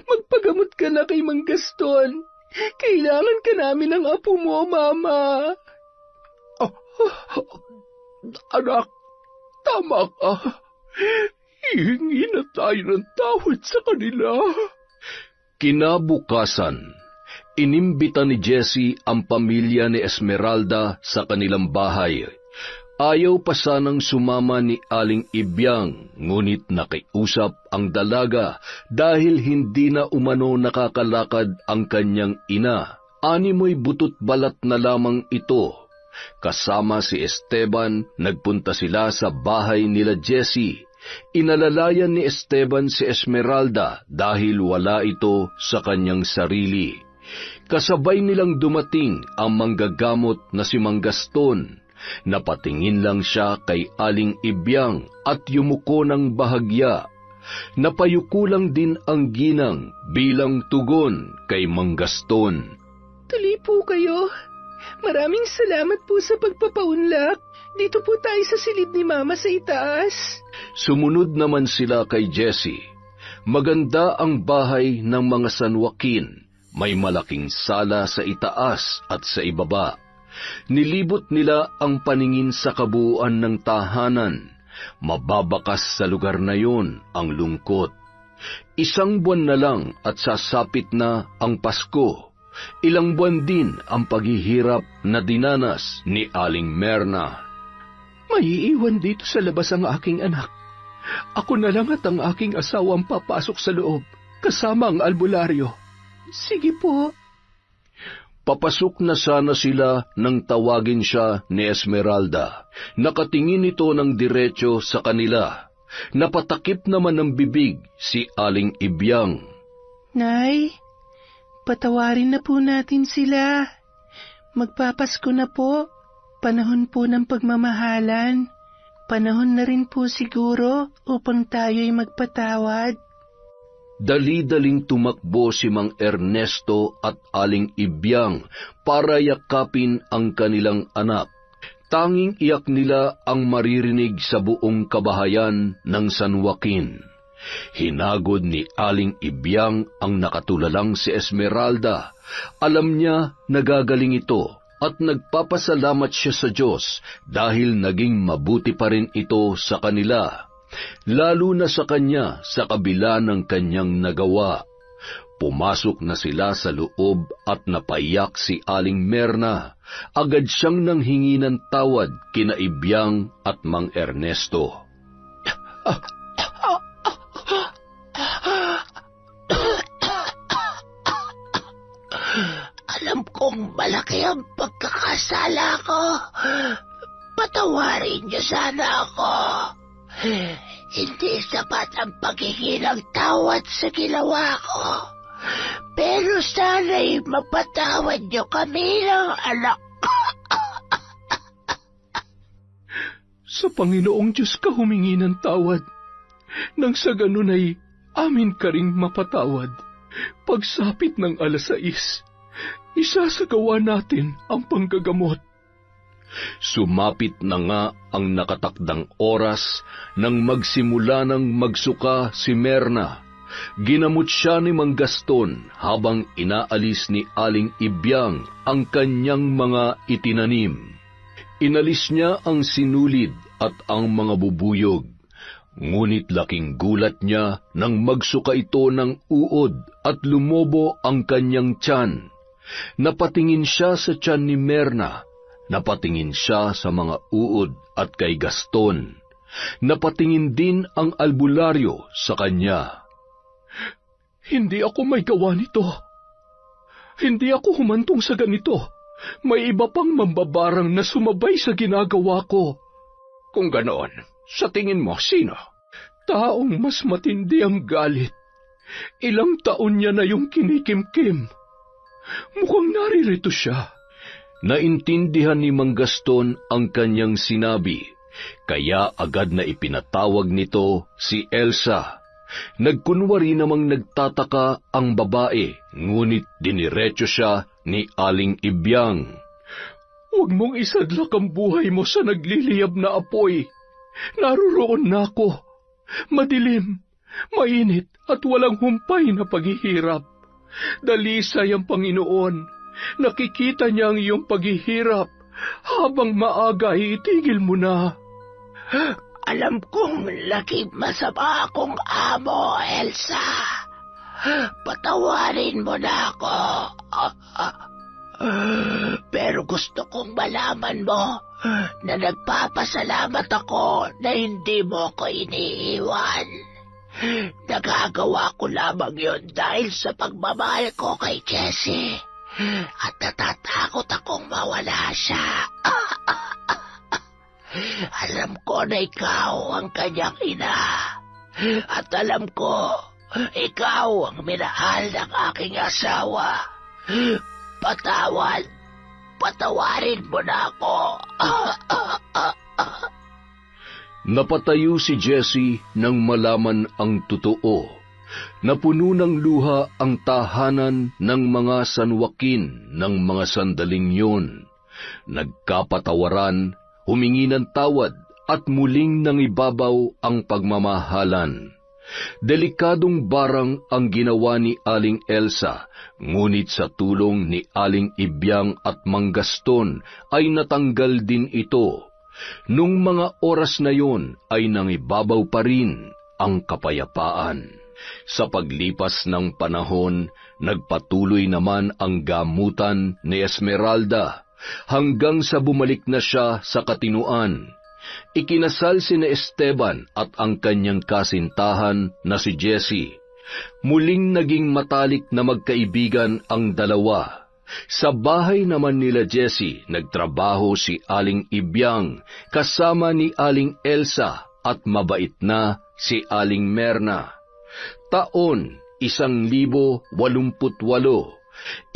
Magpagamot ka na kay Mang Gaston. Kailangan ka namin ng apo mo, Mama. Anak, tama ka. Hihingi na tayo ng tawad sa kanila. Kinabukasan, inimbita ni Jessie ang pamilya ni Esmeralda sa kanilang bahay. Ayaw pa sanang sumama ni Aling Ibyang, ngunit nakiusap ang dalaga dahil hindi na umano nakakalakad ang kanyang ina. Animoy butot balat na lamang ito. Kasama si Esteban, nagpunta sila sa bahay nila Jessie. Inalalayan ni Esteban si Esmeralda dahil wala ito sa kanyang sarili. Kasabay nilang dumating ang manggagamot na si Mang Gaston. Napatingin lang siya kay Aling Ibyang at yumuko ng bahagya. Napayuko lang din ang ginang bilang tugon kay Mang Gaston. Tuloy po kayo. Maraming salamat po sa pagpapaunlak. Dito po tayo sa silid ni Mama sa itaas. Sumunod naman sila kay Jessie. Maganda ang bahay ng mga San Joaquin. May malaking sala sa itaas at sa ibaba. Nilibot nila ang paningin sa kabuuan ng tahanan. Mababakas sa lugar na yon ang lungkot. 1 buwan na lang at sasapit na ang Pasko. Ilang buwan din ang paghihirap na dinanas ni Aling Merna. Maiiwan dito sa labas ang aking anak. Ako na lang at ang aking asawang papasok sa loob, kasama ang albularyo. Sige po. Papasok na sana sila nang tawagin siya ni Esmeralda. Nakatingin ito ng diretso sa kanila. Napatakip naman ng bibig si Aling Ibyang. Nay, patawarin na po natin sila. Magpapasko na po. Panahon po ng pagmamahalan. Panahon na rin po siguro upang tayo'y magpatawad. Dali-daling tumakbo si Mang Ernesto at Aling Ibyang para yakapin ang kanilang anak. Tanging iyak nila ang maririnig sa buong kabahayan ng San Joaquin. Hinagod ni Aling Ibyang ang nakatulalang si Esmeralda. Alam niya nagagaling ito at nagpapasalamat siya sa Diyos dahil naging mabuti pa rin ito sa kanila. Lalo na sa kanya sa kabila ng kanyang nagawa. Pumasok na sila sa loob at napaiyak si Aling Merna. Agad siyang nanghingi ng tawad kina Ibyang at Mang Ernesto. Alam kong malaki ang pagkakasala ko. Patawarin niyo sana ako. Hindi sapat ang paghingi ng tawad sa ginawa ko. Pero sana'y mapatawad niyo kami ng anak ko. Sa Panginoong Diyos ka humingi ng tawad. Nang sa ganun ay amin ka ring mapatawad. Pagsapit ng 6:00, isasagawa natin ang panggagamot. Sumapit na nga ang nakatakdang oras nang magsimula ng magsuka si Merna. Ginamot siya ni Mang Gaston habang inaalis ni Aling Ibyang ang kanyang mga itinanim. Inalis niya ang sinulid at ang mga bubuyog. Ngunit laking gulat niya nang magsuka ito ng uod at lumobo ang kanyang tiyan. Napatingin siya sa tiyan ni Merna. Napatingin siya sa mga uod at kay Gaston. Napatingin din ang albularyo sa kanya. Hindi ako may gawa nito. Hindi ako humantong sa ganito. May iba pang mambabarang na sumabay sa ginagawa ko. Kung ganoon, sa tingin mo, sino? Taong mas matindi ang galit. Ilang taon niya na yung kinikimkim. Mukhang naririto siya. Naintindihan ni Mang Gaston ang kanyang sinabi, kaya agad na ipinatawag nito si Elsa. Nagkunwari namang nagtataka ang babae, ngunit diniretso siya ni Aling Ibyang. Huwag mong isadlak ang buhay mo sa nagliliyab na apoy. Naroon na ako. Madilim, mainit at walang humpay na paghihirap. Dalisay ang Panginoon. Nakikita niya ang iyong paghihirap. Habang maaga, itigil mo na. Alam kong laging masama akong amo, Elsa. Patawarin mo na ako. Pero gusto kong malaman mo na nagpapasalamat ako na hindi mo ko iniiwan. Nagagawa ko lamang yun dahil sa pagmamahal ko kay Jessie. At natatakot akong mawala siya. Alam ko na ikaw ang kanyang ina. At alam ko, ikaw ang minahal ng aking asawa. Patawarin mo na ako. Napatayo si Jessie nang malaman ang totoo. Napuno ng luha ang tahanan ng mga San Joaquin ng mga sandaling yun. Nagkapatawaran, humingi ng tawad at muling nangibabaw ang pagmamahalan. Delikadong barang ang ginawa ni Aling Elsa, ngunit sa tulong ni Aling Ibyang at Mang Gaston ay natanggal din ito. Nung mga oras na yon ay nangibabaw pa rin ang kapayapaan. Sa paglipas ng panahon, nagpatuloy naman ang gamutan ni Esmeralda hanggang sa bumalik na siya sa katinuan. Ikinasal sina Esteban at ang kanyang kasintahan na si Jessie. Muling naging matalik na magkaibigan ang dalawa. Sa bahay naman nila Jessie, nagtrabaho si Aling Ibyang kasama ni Aling Elsa at mabait na si Aling Merna. Taon 1,088.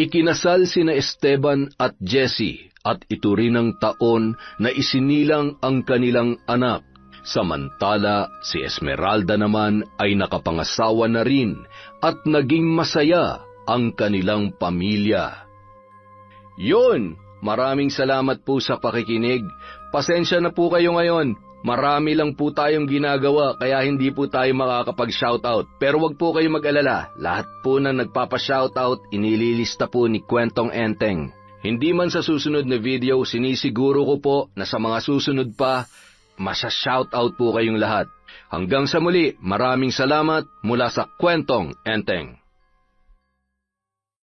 Ikinasal sina Esteban at Jessie at ito rin ang taon na isinilang ang kanilang anak. Samantala, si Esmeralda naman ay nakapangasawa na rin at naging masaya ang kanilang pamilya. Yun! Maraming salamat po sa pakikinig. Pasensya na po kayo ngayon. Marami lang po tayong ginagawa kaya hindi po tayo makakapag-shoutout. Pero wag po kayo mag-alala. Lahat po na nagpapa-shoutout, inililista po ni Kwentong Enteng. Hindi man sa susunod na video, sinisiguro ko po na sa mga susunod pa, masa-shoutout po kayong lahat. Hanggang sa muli, maraming salamat mula sa Kwentong Enteng.